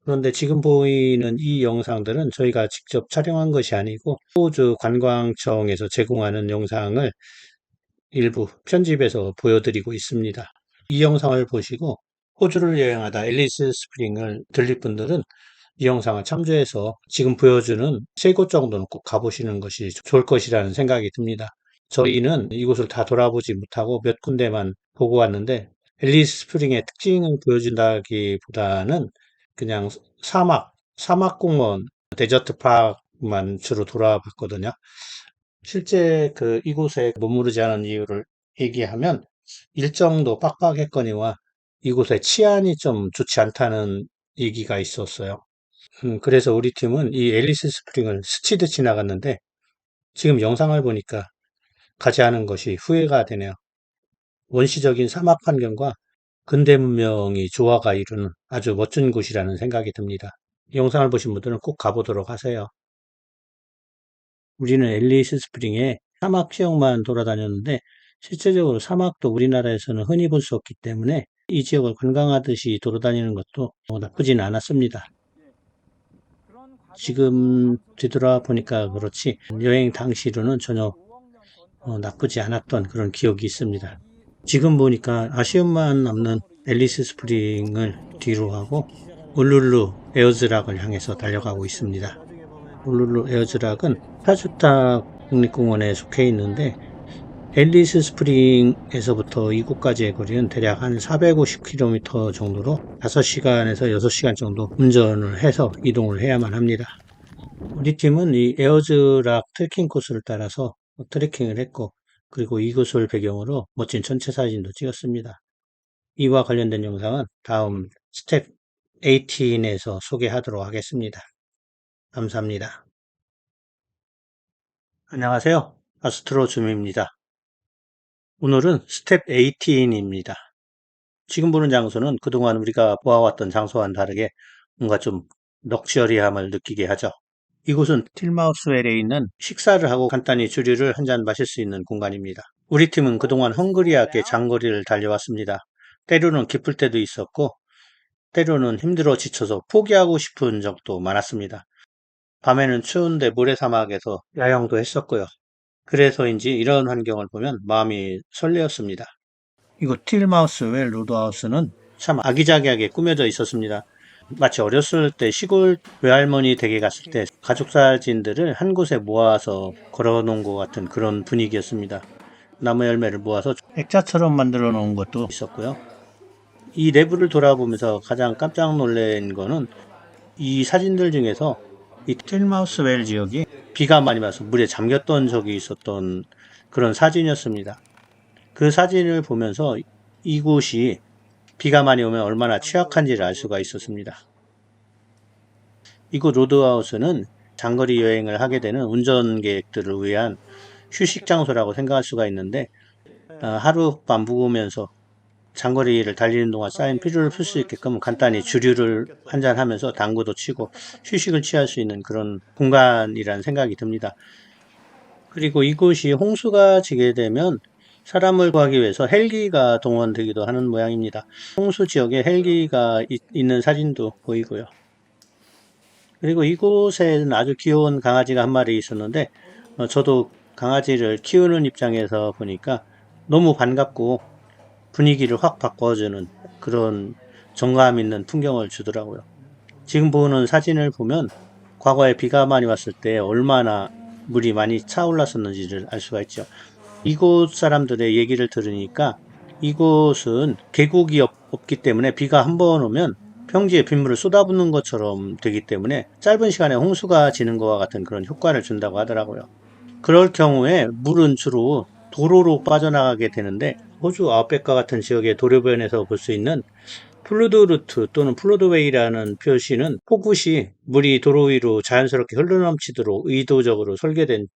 그런데 지금 보이는 이 영상들은 저희가 직접 촬영한 것이 아니고 호주 관광청에서 제공하는 영상을 일부 편집해서 보여드리고 있습니다. 이 영상을 보시고 호주를 여행하다 앨리스 스프링을 들릴 분들은 이 영상을 참조해서 지금 보여주는 3곳 정도는 꼭 가보시는 것이 좋을 것이라는 생각이 듭니다. 저희는 이곳을 다 돌아보지 못하고 몇 군데만 보고 왔는데 앨리스 스프링의 특징을 보여준다기보다는 그냥 사막 공원, 데저트 파크만 주로 돌아봤거든요. 실제 이곳에 머무르지 않은 이유를 얘기하면 일정도 빡빡했거니와 이곳의 치안이 좀 좋지 않다는 얘기가 있었어요. 그래서 우리 팀은 이 앨리스 스프링을 스치듯 지나갔는데 지금 영상을 보니까 가지 않은 것이 후회가 되네요. 원시적인 사막 환경과 근대 문명이 조화가 이루는 아주 멋진 곳이라는 생각이 듭니다. 영상을 보신 분들은 꼭 가보도록 하세요. 우리는 앨리스 스프링에 사막 지역만 돌아다녔는데 실제적으로 사막도 우리나라에서는 흔히 볼 수 없기 때문에 이 지역을 관광하듯이 돌아다니는 것도 나쁘진 않았습니다. 지금 뒤돌아 보니까 그렇지 여행 당시로는 전혀 나쁘지 않았던 그런 기억이 있습니다. 지금 보니까 아쉬움만 남는 앨리스 스프링을 뒤로 하고 울룰루 에어즈락을 향해서 달려가고 있습니다. 울룰루 에어즈락은 파주타 국립공원에 속해 있는데 앨리스 스프링에서부터 이곳까지의 거리는 대략 한 450km 정도로 5시간에서 6시간 정도 운전을 해서 이동을 해야만 합니다. 우리 팀은 이 에어즈락 트레킹 코스를 따라서 트레킹을 했고 그리고 이곳을 배경으로 멋진 전체 사진도 찍었습니다. 이와 관련된 영상은 다음 스텝 18에서 소개하도록 하겠습니다. 감사합니다. 안녕하세요. 아스트로 줌입니다. 오늘은 스텝 18입니다. 지금 보는 장소는 그동안 우리가 보아왔던 장소와는 다르게 뭔가 좀 럭셔리함을 느끼게 하죠. 이곳은 틸마우스웰에 있는 식사를 하고 간단히 주류를 한 잔 마실 수 있는 공간입니다. 우리 팀은 그동안 헝그리하게 장거리를 달려왔습니다. 때로는 기쁠 때도 있었고 때로는 힘들어 지쳐서 포기하고 싶은 적도 많았습니다. 밤에는 추운데 모래사막에서 야영도 했었고요. 그래서인지 이런 환경을 보면 마음이 설레었습니다. 이곳 틸마우스웰 로드하우스는 참 아기자기하게 꾸며져 있었습니다. 마치 어렸을 때 시골 외할머니 댁에 갔을 때 가족 사진들을 한 곳에 모아서 걸어놓은 것 같은 그런 분위기였습니다. 나무 열매를 모아서 액자처럼 만들어 놓은 것도 있었고요. 이 내부를 돌아보면서 가장 깜짝 놀란 거는 이 사진들 중에서 이 틸마우스웰 지역이 비가 많이 와서 물에 잠겼던 적이 있었던 그런 사진이었습니다. 그 사진을 보면서 이곳이 비가 많이 오면 얼마나 취약한지를 알 수가 있었습니다. 이곳 로드하우스는 장거리 여행을 하게 되는 운전객들을 위한 휴식 장소라고 생각할 수가 있는데 하룻밤 묵으면서 장거리를 달리는 동안 쌓인 피로를 풀 수 있게끔 간단히 주류를 한잔하면서 당구도 치고 휴식을 취할 수 있는 그런 공간이라는 생각이 듭니다. 그리고 이곳이 홍수가 지게 되면 사람을 구하기 위해서 헬기가 동원되기도 하는 모양입니다. 홍수 지역에 헬기가 있는 사진도 보이고요. 그리고 이곳에는 아주 귀여운 강아지가 한 마리 있었는데 저도 강아지를 키우는 입장에서 보니까 너무 반갑고 분위기를 확 바꿔주는 그런 정감 있는 풍경을 주더라고요. 지금 보는 사진을 보면 과거에 비가 많이 왔을 때 얼마나 물이 많이 차올랐었는지를 알 수가 있죠. 이곳 사람들의 얘기를 들으니까 이곳은 계곡이 없기 때문에 비가 한 번 오면 평지에 빗물을 쏟아붓는 것처럼 되기 때문에 짧은 시간에 홍수가 지는 것과 같은 그런 효과를 준다고 하더라고요. 그럴 경우에 물은 주로 도로로 빠져나가게 되는데 호주 아웃백과 같은 지역의 도로변에서 볼 수 있는 플루드 루트 또는 플루드웨이라는 표시는 폭우시 물이 도로 위로 자연스럽게 흘러넘치도록 의도적으로 설계된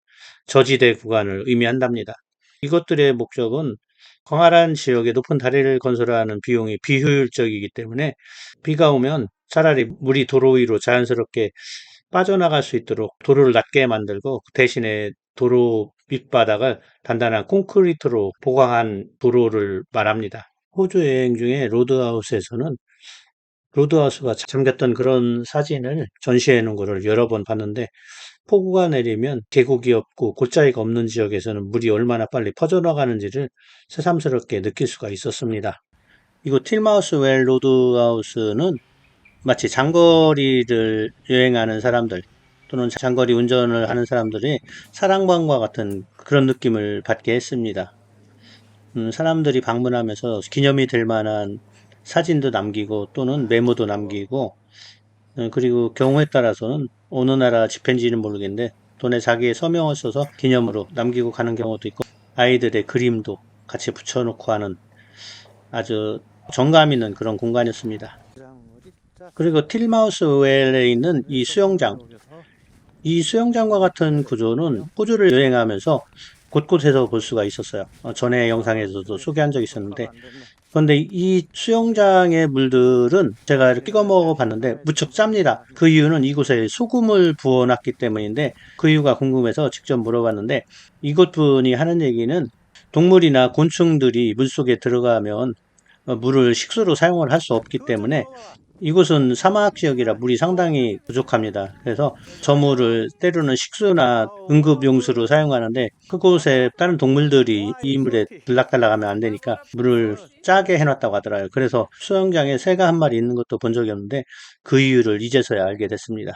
저지대 구간을 의미한답니다. 이것들의 목적은 광활한 지역에 높은 다리를 건설하는 비용이 비효율적이기 때문에 비가 오면 차라리 물이 도로 위로 자연스럽게 빠져나갈 수 있도록 도로를 낮게 만들고 대신에 도로 밑바닥을 단단한 콘크리트로 보강한 도로를 말합니다. 호주 여행 중에 로드하우스에서는 로드하우스가 잠겼던 그런 사진을 전시해 놓은 것을 여러 번 봤는데 폭우가 내리면 계곡이 없고 골짜기가 없는 지역에서는 물이 얼마나 빨리 퍼져나가는지를 새삼스럽게 느낄 수가 있었습니다. 이곳 틸마우스웰 로드하우스는 마치 장거리를 여행하는 사람들 또는 장거리 운전을 하는 사람들이 사랑방과 같은 그런 느낌을 받게 했습니다. 사람들이 방문하면서 기념이 될 만한 사진도 남기고 또는 메모도 남기고 그리고 경우에 따라서는 어느 나라 집회인지는 모르겠는데 돈에 자기의 서명을 써서 기념으로 남기고 가는 경우도 있고 아이들의 그림도 같이 붙여놓고 하는 아주 정감 있는 그런 공간이었습니다. 그리고 틸마우스 웰에 있는 이 수영장과 같은 구조는 호주를 여행하면서 곳곳에서 볼 수가 있었어요. 전에 영상에서도 소개한 적이 있었는데, 그런데 이 수영장의 물들은 제가 이렇게 찍어 먹어 봤는데 무척 짭니다. 그 이유는 이곳에 소금을 부어놨기 때문인데, 그 이유가 궁금해서 직접 물어봤는데, 이곳 분이 하는 얘기는 동물이나 곤충들이 물속에 들어가면 물을 식수로 사용을 할 수 없기 때문에 이곳은 사막 지역이라 물이 상당히 부족합니다. 그래서 저 물을 때로는 식수나 응급용수로 사용하는데, 그곳에 다른 동물들이 이 물에 들락달락하면 안 되니까 물을 짜게 해놨다고 하더라고요. 그래서 수영장에 새가 한 마리 있는 것도 본 적이 없는데 그 이유를 이제서야 알게 됐습니다.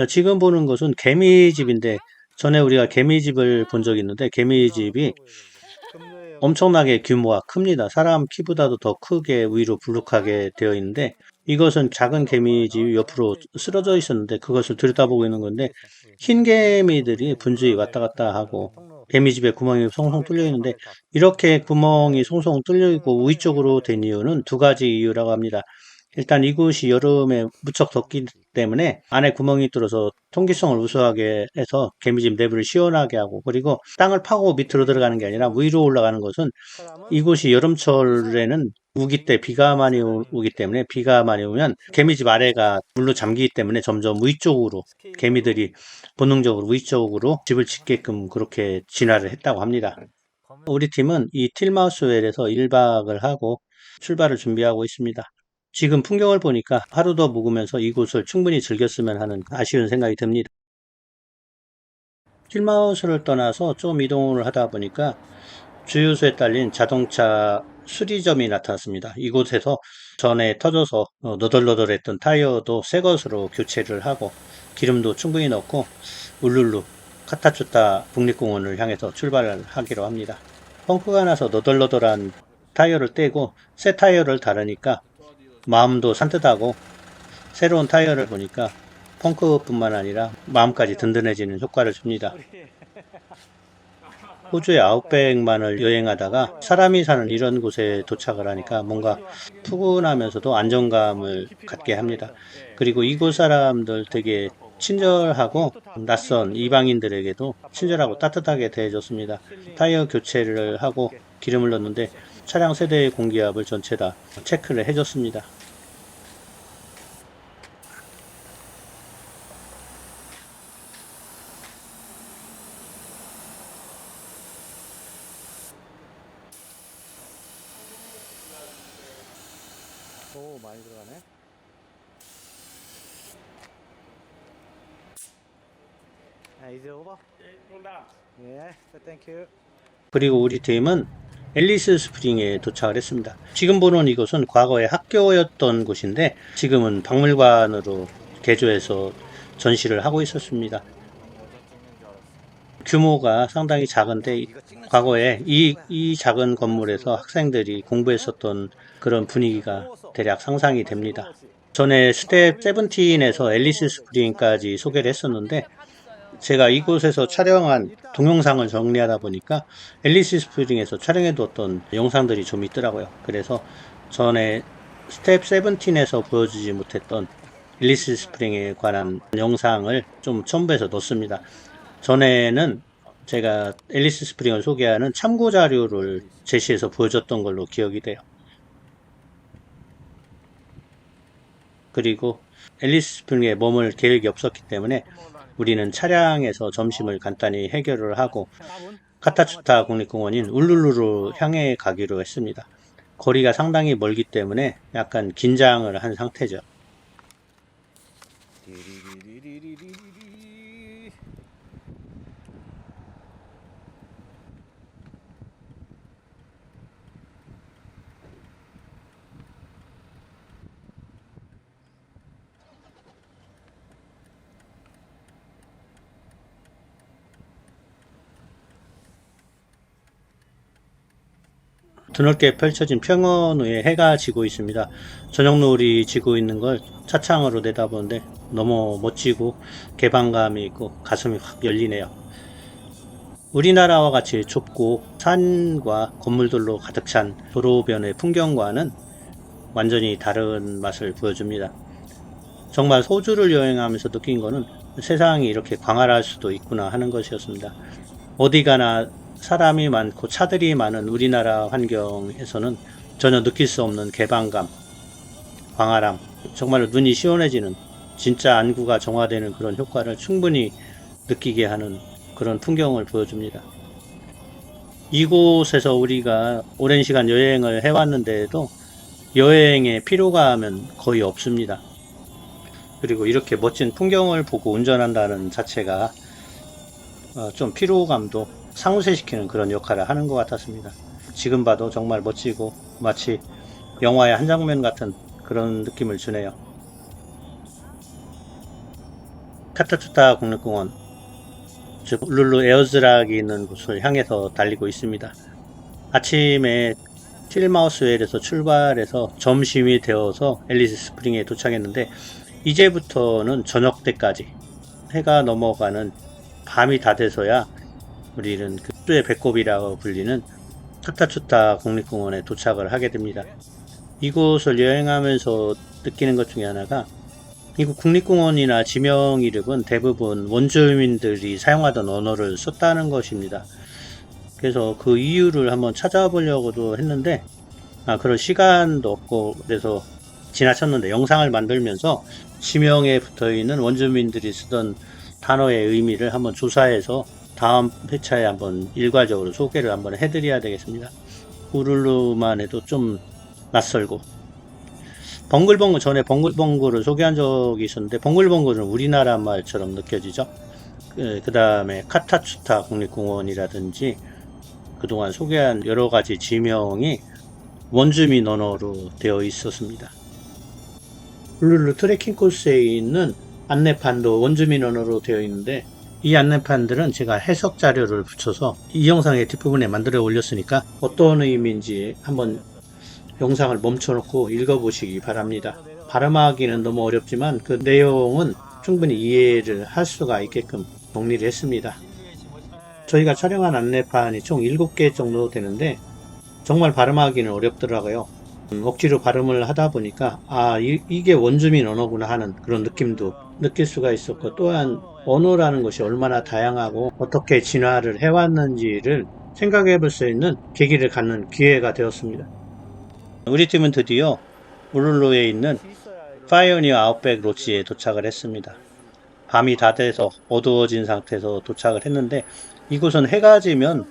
지금 보는 것은 개미집인데, 전에 우리가 개미집을 본 적이 있는데 개미집이 엄청나게 규모가 큽니다. 사람 키보다도 더 크게 위로 불룩하게 되어 있는데, 이것은 작은 개미집이 옆으로 쓰러져 있었는데 그것을 들여다보고 있는 건데, 흰 개미들이 분주히 왔다 갔다 하고 개미집에 구멍이 송송 뚫려 있는데, 이렇게 구멍이 송송 뚫려 있고 위쪽으로 된 이유는 두 가지 이유라고 합니다. 일단 이곳이 여름에 무척 덥기 때문에 안에 구멍이 뚫어서 통기성을 우수하게 해서 개미집 내부를 시원하게 하고, 그리고 땅을 파고 밑으로 들어가는 게 아니라 위로 올라가는 것은 이곳이 여름철에는 우기 때 비가 많이 오기 때문에, 비가 많이 오면 개미집 아래가 물로 잠기기 때문에 점점 위쪽으로, 개미들이 본능적으로 위쪽으로 집을 짓게끔 그렇게 진화를 했다고 합니다. 우리 팀은 이 틸마우스 웰에서 1박을 하고 출발을 준비하고 있습니다. 지금 풍경을 보니까 하루 더 묵으면서 이곳을 충분히 즐겼으면 하는 아쉬운 생각이 듭니다. 틸마우스를 떠나서 좀 이동을 하다 보니까 주유소에 딸린 자동차 수리점이 나타났습니다. 이곳에서 전에 터져서 너덜너덜했던 타이어도 새 것으로 교체를 하고 기름도 충분히 넣고 울룰루 카타추타 국립공원을 향해서 출발을 하기로 합니다. 펑크가 나서 너덜너덜한 타이어를 떼고 새 타이어를 달으니까 마음도 산뜻하고, 새로운 타이어를 보니까 펑크뿐만 아니라 마음까지 든든해지는 효과를 줍니다. 호주의 아웃백만을 여행하다가 사람이 사는 이런 곳에 도착을 하니까 뭔가 푸근하면서도 안정감을 갖게 합니다. 그리고 이곳 사람들 되게 친절하고 낯선 이방인들에게도 친절하고 따뜻하게 대해줬습니다. 타이어 교체를 하고 기름을 넣었는데 차량 세대의 공기압을 전체 다 체크를 해줬습니다. 오, 많이 들어가네. 이제 오버. 예, 땡큐. 그리고 우리 팀은 앨리스 스프링에 도착을 했습니다. 지금 보는 이곳은 과거에 학교였던 곳인데 지금은 박물관으로 개조해서 전시를 하고 있었습니다. 규모가 상당히 작은데 과거에 이 작은 건물에서 학생들이 공부했었던 그런 분위기가 대략 상상이 됩니다. 전에 스텝 17에서 앨리스 스프링까지 소개를 했었는데, 제가 이곳에서 촬영한 동영상을 정리하다 보니까 앨리스 스프링에서 촬영해두었던 영상들이 좀 있더라고요. 그래서 전에 스텝 17에서 보여주지 못했던 앨리스 스프링에 관한 영상을 좀 첨부해서 넣습니다. 전에는 제가 앨리스 스프링을 소개하는 참고 자료를 제시해서 보여줬던 걸로 기억이 돼요. 그리고 앨리스 스프링에 머물 계획이 없었기 때문에 우리는 차량에서 점심을 간단히 해결을 하고 카타추타 국립공원인 울룰루로 향해 가기로 했습니다. 거리가 상당히 멀기 때문에 약간 긴장을 한 상태죠. 드넓게 펼쳐진 평원 위에 해가 지고 있습니다. 저녁 노을이 지고 있는 걸 차창으로 내다보는데 너무 멋지고 개방감이 있고 가슴이 확 열리네요. 우리나라와 같이 좁고 산과 건물들로 가득 찬 도로변의 풍경과는 완전히 다른 맛을 보여줍니다. 정말 호주를 여행하면서 느낀 거는 세상이 이렇게 광활할 수도 있구나 하는 것이었습니다. 어디 가나 사람이 많고 차들이 많은 우리나라 환경에서는 전혀 느낄 수 없는 개방감, 광활함, 정말 눈이 시원해지는 진짜 안구가 정화되는 그런 효과를 충분히 느끼게 하는 그런 풍경을 보여줍니다. 이곳에서 우리가 오랜 시간 여행을 해왔는데도 여행에 피로감은 거의 없습니다. 그리고 이렇게 멋진 풍경을 보고 운전한다는 자체가 좀 피로감도 상쇄시키는 그런 역할을 하는 것 같았습니다. 지금 봐도 정말 멋지고 마치 영화의 한 장면 같은 그런 느낌을 주네요. 카타투타 국립공원, 즉 울룰루 에어즈락이 있는 곳을 향해서 달리고 있습니다. 아침에 틸마우스 웰에서 출발해서 점심이 되어서 앨리스 스프링에 도착했는데 이제부터는 저녁 때까지 해가 넘어가는 밤이 다 돼서야 우리는 그 호주의 배꼽이라고 불리는 카타투타 국립공원에 도착을 하게 됩니다. 이곳을 여행하면서 느끼는 것 중에 하나가 이곳 국립공원이나 지명 이름은 대부분 원주민들이 사용하던 언어를 썼다는 것입니다. 그래서 그 이유를 한번 찾아보려고도 했는데 그럴 시간도 없고 그래서 지나쳤는데 영상을 만들면서 지명에 붙어있는 원주민들이 쓰던 단어의 의미를 한번 조사해서 다음 회차에 한번 일괄적으로 소개를 한번 해드려야 되겠습니다. 우룰루만 해도 좀 낯설고 벙글벙글, 전에 벙글벙글을 소개한 적이 있었는데 벙글벙글은 우리나라 말처럼 느껴지죠. 그 다음에 카타투타 국립공원이라든지 그동안 소개한 여러가지 지명이 원주민 언어로 되어 있었습니다. 울룰루 트레킹 코스에 있는 안내판도 원주민 언어로 되어 있는데 이 안내판들은 제가 해석 자료를 붙여서 이 영상의 뒷부분에 만들어 올렸으니까 어떤 의미인지 한번 영상을 멈춰놓고 읽어보시기 바랍니다. 발음하기는 너무 어렵지만 그 내용은 충분히 이해를 할 수가 있게끔 정리를 했습니다. 저희가 촬영한 안내판이 총 7개 정도 되는데 정말 발음하기는 어렵더라고요. 억지로 발음을 하다 보니까 이게 원주민 언어구나 하는 그런 느낌도 느낄 수가 있었고, 또한 언어라는 것이 얼마나 다양하고 어떻게 진화를 해왔는지를 생각해 볼 수 있는 계기를 갖는 기회가 되었습니다. 우리 팀은 드디어 울룰루에 있는 파이오니어 아웃백 로지에 도착을 했습니다. 밤이 다 돼서 어두워진 상태에서 도착을 했는데 이곳은 해가 지면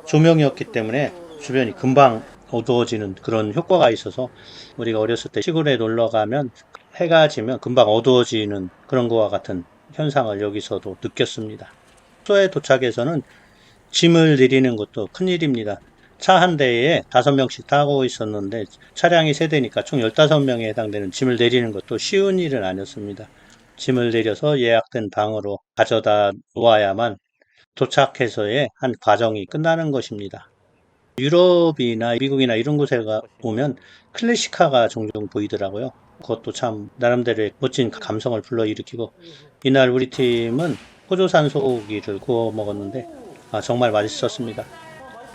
조명이었기 때문에 주변이 금방 어두워지는 그런 효과가 있어서 우리가 어렸을 때 시골에 놀러 가면 해가 지면 금방 어두워지는 그런 것과 같은 현상을 여기서도 느꼈습니다. 숙소에 도착해서는 짐을 내리는 것도 큰일입니다. 차 한 대에 5명씩 타고 있었는데 차량이 3대니까 총 15명에 해당되는 짐을 내리는 것도 쉬운 일은 아니었습니다. 짐을 내려서 예약된 방으로 가져다 놓아야만 도착해서의 한 과정이 끝나는 것입니다. 유럽이나 미국이나 이런 곳에 오면 클래식카가 종종 보이더라고요. 그것도 참 나름대로의 멋진 감성을 불러일으키고, 이날 우리 팀은 호조산 소고기를 구워 먹었는데 정말 맛있었습니다.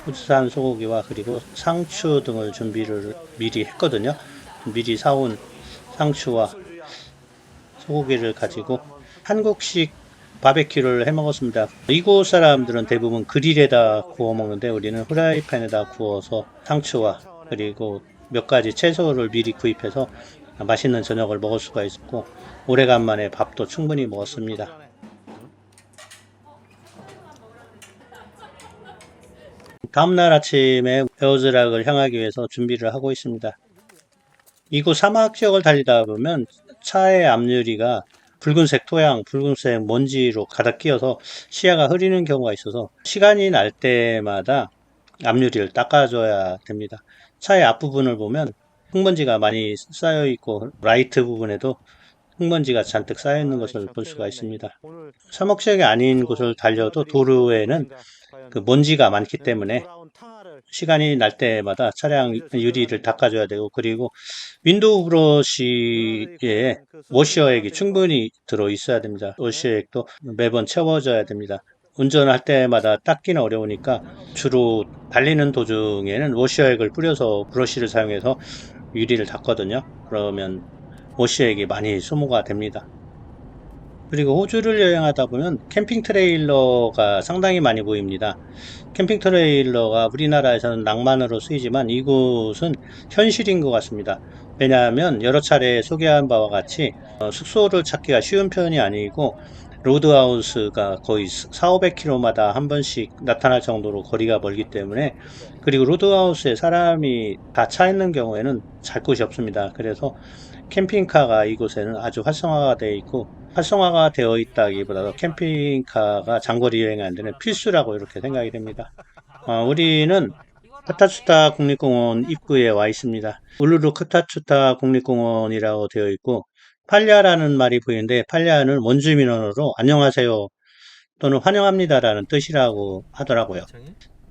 호주산 소고기와 그리고 상추 등을 준비를 미리 했거든요. 미리 사온 상추와 소고기를 가지고 한국식 바베큐를 해 먹었습니다. 이곳 사람들은 대부분 그릴에다 구워 먹는데 우리는 후라이팬에다 구워서 상추와 그리고 몇 가지 채소를 미리 구입해서 맛있는 저녁을 먹을 수가 있었고, 오래간만에 밥도 충분히 먹었습니다. 다음날 아침에 에어즈락을 향하기 위해서 준비를 하고 있습니다. 이곳 사막 지역을 달리다 보면 차의 앞유리가 붉은색 토양, 붉은색 먼지로 가득 끼어서 시야가 흐리는 경우가 있어서 시간이 날 때마다 앞유리를 닦아줘야 됩니다. 차의 앞부분을 보면 흙먼지가 많이 쌓여 있고 라이트 부분에도 흙먼지가 잔뜩 쌓여 있는 것을 볼 수가 있습니다. 사막 지역이 아닌 곳을 달려도 도로에는 그 먼지가 많기 때문에 시간이 날 때마다 차량 유리를 닦아줘야 되고, 그리고 윈도우 브러쉬에 워셔액이 충분히 들어 있어야 됩니다. 워셔액도 매번 채워줘야 됩니다. 운전할 때마다 닦기는 어려우니까 주로 달리는 도중에는 워시액을 뿌려서 브러쉬를 사용해서 유리를 닦거든요. 그러면 워시액이 많이 소모가 됩니다. 그리고 호주를 여행하다 보면 캠핑 트레일러가 상당히 많이 보입니다. 캠핑 트레일러가 우리나라에서는 낭만으로 쓰이지만 이곳은 현실인 것 같습니다. 왜냐하면 여러 차례 소개한 바와 같이 숙소를 찾기가 쉬운 편이 아니고 로드하우스가 거의 4,500km마다 한 번씩 나타날 정도로 거리가 멀기 때문에, 그리고 로드하우스에 사람이 다 차 있는 경우에는 잘 곳이 없습니다. 그래서 캠핑카가 이곳에는 아주 활성화가 되어 있고, 활성화가 되어 있다기보다도 캠핑카가 장거리 여행하는 데는 필수라고 이렇게 생각이 됩니다. 우리는 카타추타 국립공원 입구에 와 있습니다. 울루루 카타추타 국립공원이라고 되어 있고, 팔야라는 말이 보이는데 팔야는 원주민 언어로 안녕하세요 또는 환영합니다라는 뜻이라고 하더라고요.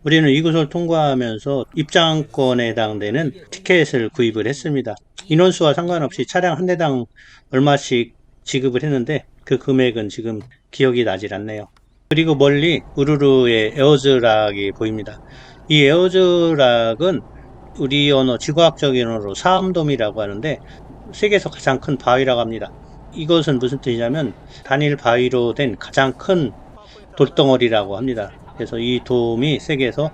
우리는 이곳을 통과하면서 입장권에 해당되는 티켓을 구입을 했습니다. 인원수와 상관없이 차량 한 대당 얼마씩 지급을 했는데 그 금액은 지금 기억이 나질 않네요. 그리고 멀리 우루루의 에어즈락이 보입니다. 이 에어즈락은 우리 언어, 지구학적인 언어로 사암돔이라고 하는데 세계에서 가장 큰 바위라고 합니다. 이것은 무슨 뜻이냐면 단일 바위로 된 가장 큰 돌덩어리라고 합니다. 그래서 이 돔이 세계에서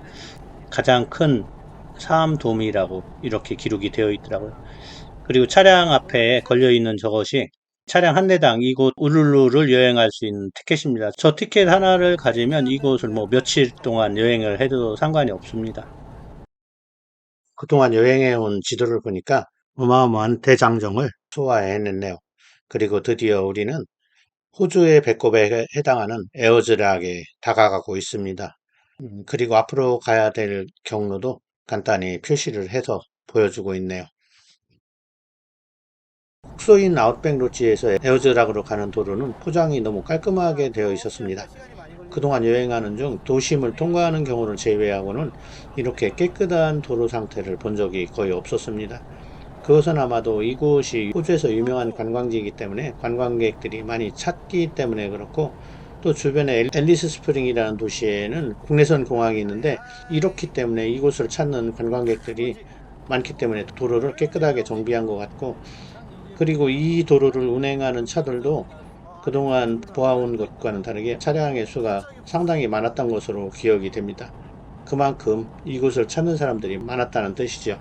가장 큰 사암돔이라고 이렇게 기록이 되어 있더라고요. 그리고 차량 앞에 걸려있는 저것이 차량 한 대당 이곳 울룰루를 여행할 수 있는 티켓입니다. 저 티켓 하나를 가지면 이곳을 며칠 동안 여행을 해도 상관이 없습니다. 그동안 여행해온 지도를 보니까 어마어마한 대장정을 소화해냈네요. 그리고 드디어 우리는 호주의 배꼽에 해당하는 에어즈락에 다가가고 있습니다. 그리고 앞으로 가야 될 경로도 간단히 표시를 해서 보여주고 있네요. 숙소인 아웃백 로지에서 에어즈락으로 가는 도로는 포장이 너무 깔끔하게 되어 있었습니다. 그동안 여행하는 중 도심을 통과하는 경우를 제외하고는 이렇게 깨끗한 도로 상태를 본 적이 거의 없었습니다. 그것은 아마도 이곳이 호주에서 유명한 관광지이기 때문에 관광객들이 많이 찾기 때문에 그렇고, 또 주변에 앨리스 스프링이라는 도시에는 국내선 공항이 있는데 이렇기 때문에 이곳을 찾는 관광객들이 많기 때문에 도로를 깨끗하게 정비한 것 같고, 그리고 이 도로를 운행하는 차들도 그동안 보아온 것과는 다르게 차량의 수가 상당히 많았던 것으로 기억이 됩니다. 그만큼 이곳을 찾는 사람들이 많았다는 뜻이죠.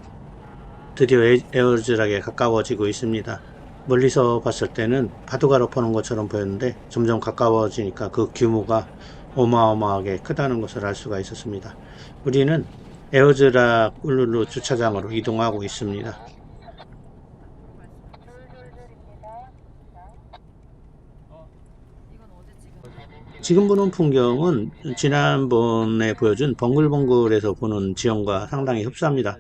드디어 에어즈락에 가까워지고 있습니다. 멀리서 봤을 때는 바둑알을 퍼는 것처럼 보였는데 점점 가까워지니까 그 규모가 어마어마하게 크다는 것을 알 수가 있었습니다. 우리는 에어즈락 울룰루 주차장으로 이동하고 있습니다. 지금 보는 풍경은 지난번에 보여준 벙글벙글에서 보는 지형과 상당히 흡사합니다.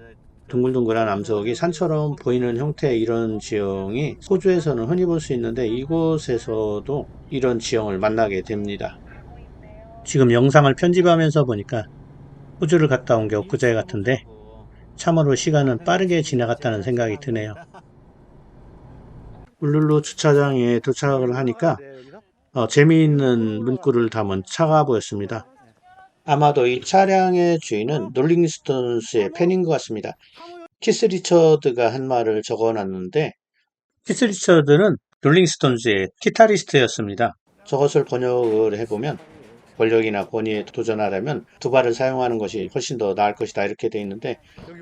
둥글둥글한 암석이 산처럼 보이는 형태의 이런 지형이 호주에서는 흔히 볼 수 있는데 이곳에서도 이런 지형을 만나게 됩니다. 지금 영상을 편집하면서 보니까 호주를 갔다 온 게 엊그제 같은데 참으로 시간은 빠르게 지나갔다는 생각이 드네요. 울룰루 주차장에 도착을 하니까 재미있는 문구를 담은 차가 보였습니다. 아마도 이 차량의 주인은 롤링스톤스의 팬인 것 같습니다. 키스 리처드가 한 말을 적어놨는데, 키스 리처드는 롤링스톤스의 기타리스트였습니다. 저것을 번역을 해보면 권력이나 권위에 도전하려면 두 발을 사용하는 것이 훨씬 더 나을 것이다 이렇게 되어 있는데,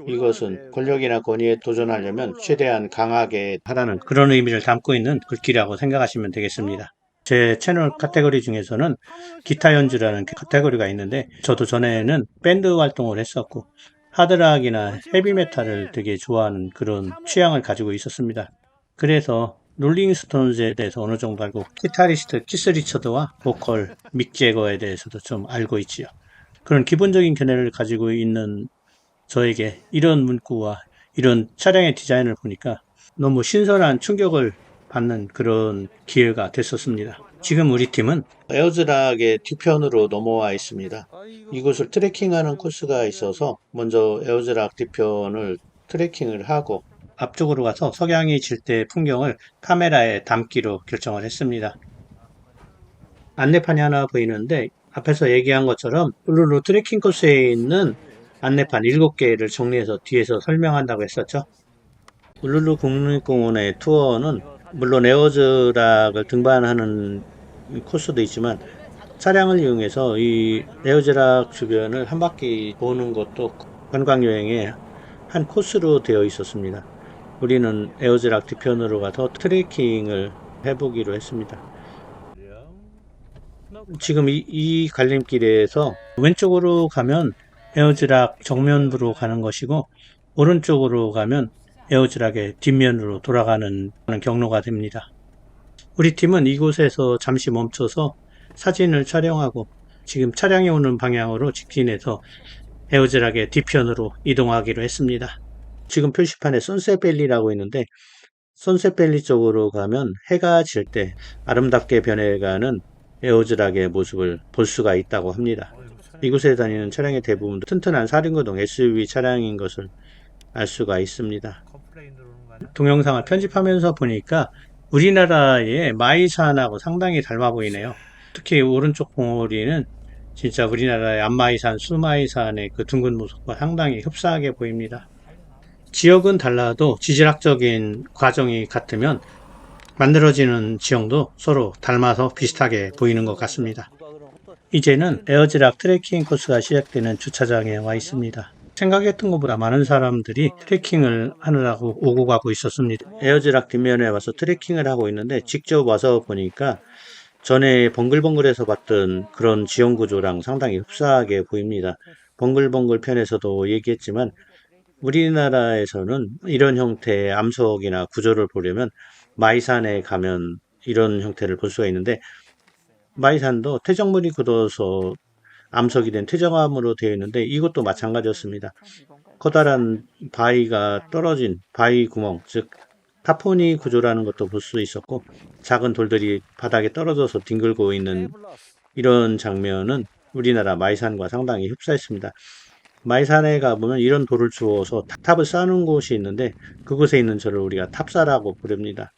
이것은 권력이나 권위에 도전하려면 최대한 강하게 하라는 그런 의미를 담고 있는 글귀라고 생각하시면 되겠습니다. 제 채널 카테고리 중에서는 기타 연주라는 카테고리가 있는데, 저도 전에는 밴드 활동을 했었고 하드락이나 헤비메탈을 되게 좋아하는 그런 취향을 가지고 있었습니다. 그래서 롤링스톤즈에 대해서 어느 정도 알고, 기타리스트 키스 리처드와 보컬 믹 제거에 대해서도 좀 알고 있지요. 그런 기본적인 견해를 가지고 있는 저에게 이런 문구와 이런 차량의 디자인을 보니까 너무 신선한 충격을 받는 그런 기회가 됐었습니다. 지금 우리 팀은 에어즈락의 뒤편으로 넘어와 있습니다. 이곳을 트레킹하는 코스가 있어서 먼저 에어즈락 뒤편을 트레킹을 하고 앞쪽으로 가서 석양이 질 때 풍경을 카메라에 담기로 결정을 했습니다. 안내판이 하나 보이는데 앞에서 얘기한 것처럼 울룰루 트레킹 코스에 있는 안내판 7개를 정리해서 뒤에서 설명한다고 했었죠. 울룰루 국립공원의 투어는 물론 에어즈락을 등반하는 코스도 있지만 차량을 이용해서 이 에어즈락 주변을 한 바퀴 도는 것도 관광여행의 한 코스로 되어 있었습니다. 우리는 에어즈락 뒤편으로 가서 트레킹을 해보기로 했습니다. 지금 이 갈림길에서 왼쪽으로 가면 에어즈락 정면부로 가는 것이고 오른쪽으로 가면 에어즈락의 뒷면으로 돌아가는 경로가 됩니다. 우리 팀은 이곳에서 잠시 멈춰서 사진을 촬영하고 지금 차량이 오는 방향으로 직진해서 에어즈락의 뒤편으로 이동하기로 했습니다. 지금 표시판에 선셋밸리라고 있는데 선셋밸리 쪽으로 가면 해가 질 때 아름답게 변해가는 에어즈락의 모습을 볼 수가 있다고 합니다. 이곳에 다니는 차량의 대부분 튼튼한 4륜구동 SUV 차량인 것을 알 수가 있습니다. 동영상을 편집하면서 보니까 우리나라의 마이산하고 상당히 닮아 보이네요. 특히 오른쪽 봉우리는 진짜 우리나라의 안마이산, 수마이산의 그 둥근 모습과 상당히 흡사하게 보입니다. 지역은 달라도 지질학적인 과정이 같으면 만들어지는 지형도 서로 닮아서 비슷하게 보이는 것 같습니다. 이제는 에어즈락 트레킹 코스가 시작되는 주차장에 와 있습니다. 생각했던 것보다 많은 사람들이 트레킹을 하느라고 오고 가고 있었습니다. 에어즈락 뒷면에 와서 트레킹을 하고 있는데 직접 와서 보니까 전에 벙글벙글해서 봤던 그런 지형 구조랑 상당히 흡사하게 보입니다. 벙글벙글 편에서도 얘기했지만 우리나라에서는 이런 형태의 암석이나 구조를 보려면 마이산에 가면 이런 형태를 볼 수가 있는데 마이산도 퇴적물이 굳어서 암석이 된 퇴적암으로 되어 있는데 이것도 마찬가지였습니다. 커다란 바위가 떨어진 바위 구멍, 즉 타포니 구조라는 것도 볼 수 있었고 작은 돌들이 바닥에 떨어져서 뒹굴고 있는 이런 장면은 우리나라 마이산과 상당히 흡사했습니다. 마이산에 가보면 이런 돌을 주워서 탑을 쌓는 곳이 있는데 그곳에 있는 저를 우리가 탑사라고 부릅니다.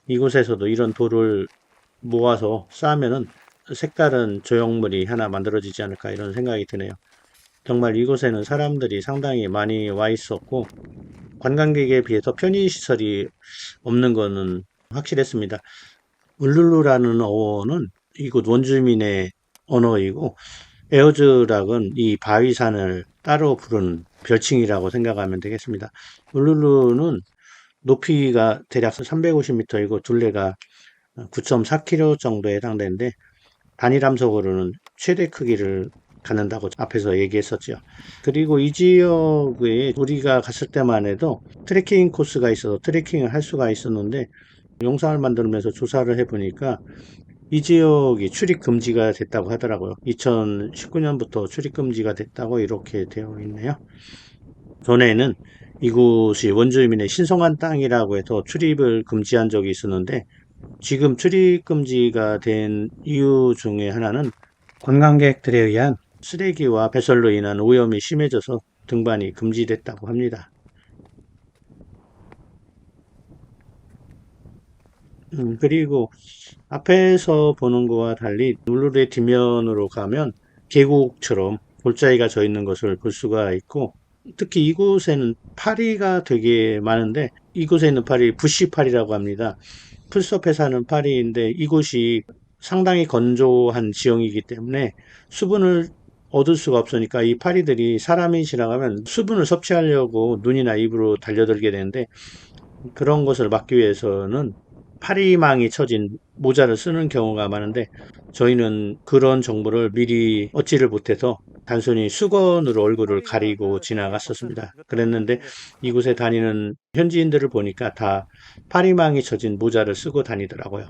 이곳에서도 이런 돌을 모아서 쌓으면은 색다른 조형물이 하나 만들어지지 않을까 이런 생각이 드네요. 정말 이곳에는 사람들이 상당히 많이 와 있었고 관광객에 비해서 편의시설이 없는 것은 확실했습니다. 울룰루라는 어원은 이곳 원주민의 언어이고 에어즈락은 이 바위산을 따로 부르는 별칭이라고 생각하면 되겠습니다. 울룰루는 높이가 대략 350m이고 둘레가 9.4km 정도에 해당되는데 단일 함석으로는 최대 크기를 갖는다고 앞에서 얘기했었죠. 그리고 이 지역에 우리가 갔을 때만 해도 트레킹 코스가 있어서 트레킹을 할 수가 있었는데 영상을 만들면서 조사를 해보니까 이 지역이 출입 금지가 됐다고 하더라고요. 2019년부터 출입 금지가 됐다고 이렇게 되어 있네요. 전에는 이곳이 원주민의 신성한 땅이라고 해서 출입을 금지한 적이 있었는데 지금 출입 금지가 된 이유 중에 하나는 관광객들에 의한 쓰레기와 배설로 인한 오염이 심해져서 등반이 금지됐다고 합니다. 그리고 앞에서 보는 것과 달리 울룰루의 뒷면으로 가면 계곡처럼 골짜기가 져 있는 것을 볼 수가 있고 특히 이곳에는 파리가 되게 많은데 이곳에 있는 파리 부시파리라고 합니다. 풀숲에 사는 파리인데 이곳이 상당히 건조한 지형이기 때문에 수분을 얻을 수가 없으니까 이 파리들이 사람이 지나가면 수분을 섭취하려고 눈이나 입으로 달려들게 되는데 그런 것을 막기 위해서는 파리망이 쳐진 모자를 쓰는 경우가 많은데 저희는 그런 정보를 미리 얻지를 못해서 단순히 수건으로 얼굴을 가리고 지나갔었습니다. 그랬는데 이곳에 다니는 현지인들을 보니까 다 파리망이 쳐진 모자를 쓰고 다니더라고요.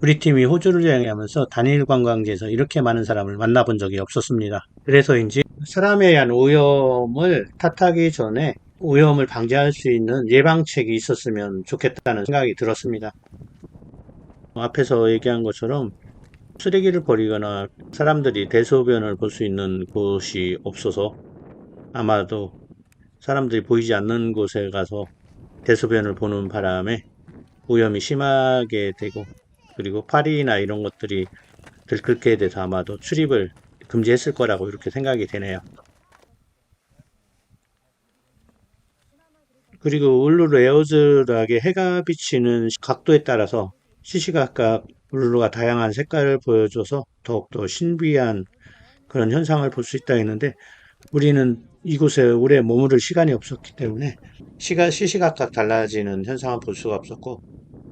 우리 팀이 호주를 여행하면서 단일 관광지에서 이렇게 많은 사람을 만나본 적이 없었습니다. 그래서인지 사람에 의한 오염을 탓하기 전에 오염을 방지할 수 있는 예방책이 있었으면 좋겠다는 생각이 들었습니다. 앞에서 얘기한 것처럼 쓰레기를 버리거나 사람들이 대소변을 볼 수 있는 곳이 없어서 아마도 사람들이 보이지 않는 곳에 가서 대소변을 보는 바람에 오염이 심하게 되고 그리고 파리나 이런 것들이 들끓게 돼서 아마도 출입을 금지했을 거라고 이렇게 생각이 되네요. 그리고 울루루 에어즈락에 해가 비치는 각도에 따라서 시시각각 울루루가 다양한 색깔을 보여줘서 더욱더 신비한 그런 현상을 볼 수 있다 했는데, 우리는 이곳에 오래 머무를 시간이 없었기 때문에 시시각각 달라지는 현상을 볼 수가 없었고,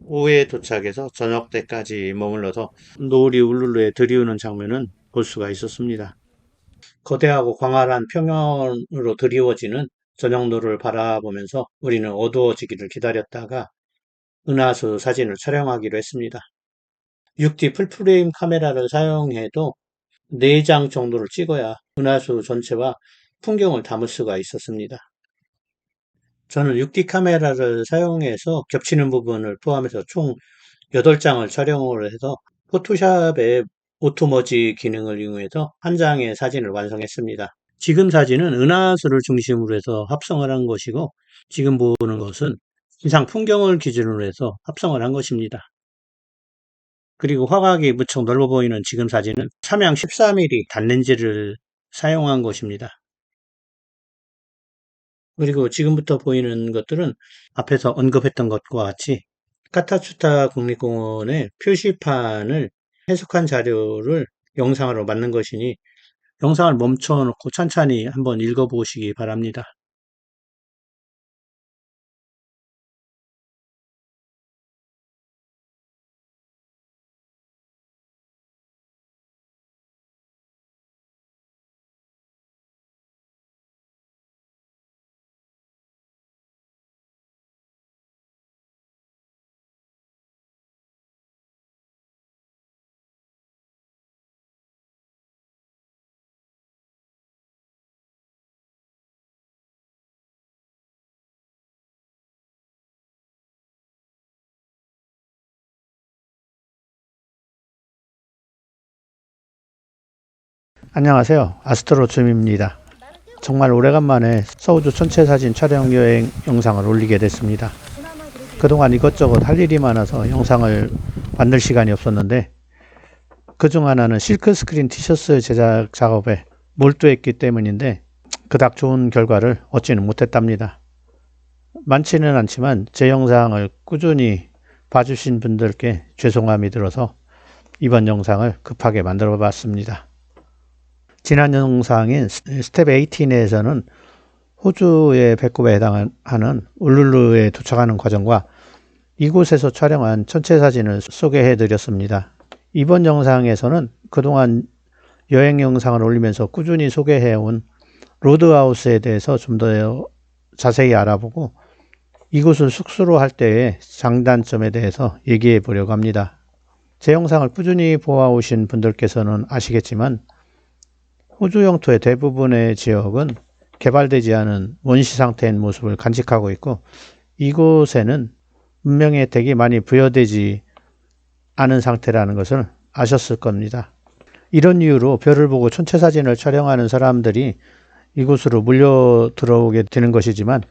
오후에 도착해서 저녁 때까지 머물러서 노을이 울룰루에 들이우는 장면은 볼 수가 있었습니다. 거대하고 광활한 평연으로 드리워지는 저녁 노을을 바라보면서 우리는 어두워지기를 기다렸다가 은하수 사진을 촬영하기로 했습니다. 6D 풀프레임 카메라를 사용해도 4장 정도를 찍어야 은하수 전체와 풍경을 담을 수가 있었습니다. 저는 6D 카메라를 사용해서 겹치는 부분을 포함해서 총 8장을 촬영을 해서 포토샵의 오토머지 기능을 이용해서 한 장의 사진을 완성했습니다. 지금 사진은 은하수를 중심으로 해서 합성을 한 것이고, 지금 보는 것은 지상 풍경을 기준으로 해서 합성을 한 것입니다. 그리고 화각이 무척 넓어 보이는 지금 사진은 삼양 14mm 단렌즈를 사용한 것입니다. 그리고 지금부터 보이는 것들은 앞에서 언급했던 것과 같이 카타추타 국립공원의 표시판을 해석한 자료를 영상으로 만든 것이니 영상을 멈춰놓고 찬찬히 한번 읽어보시기 바랍니다. 안녕하세요. 아스트로줌입니다. 정말 오래간만에 서우주 천체 사진 촬영 여행 영상을 올리게 됐습니다. 그동안 이것저것 할 일이 많아서 영상을 만들 시간이 없었는데, 그중 하나는 실크 스크린 티셔츠 제작 작업에 몰두했기 때문인데 그닥 좋은 결과를 얻지는 못했답니다. 많지는 않지만 제 영상을 꾸준히 봐주신 분들께 죄송함이 들어서 이번 영상을 급하게 만들어 봤습니다. 지난 영상인 스텝 18에서는 호주의 배꼽에 해당하는 울룰루에 도착하는 과정과 이곳에서 촬영한 천체 사진을 소개해 드렸습니다. 이번 영상에서는 그동안 여행 영상을 올리면서 꾸준히 소개해온 로드하우스에 대해서 좀 더 자세히 알아보고 이곳을 숙소로 할 때의 장단점에 대해서 얘기해 보려고 합니다. 제 영상을 꾸준히 보아오신 분들께서는 아시겠지만 호주 영토의 대부분의 지역은 개발되지 않은 원시 상태인 모습을 간직하고 있고, 이곳에는 문명의 혜택이 많이 부여되지 않은 상태라는 것을 아셨을 겁니다. 이런 이유로 별을 보고 천체 사진을 촬영하는 사람들이 이곳으로 몰려 들어오게 되는 것이지만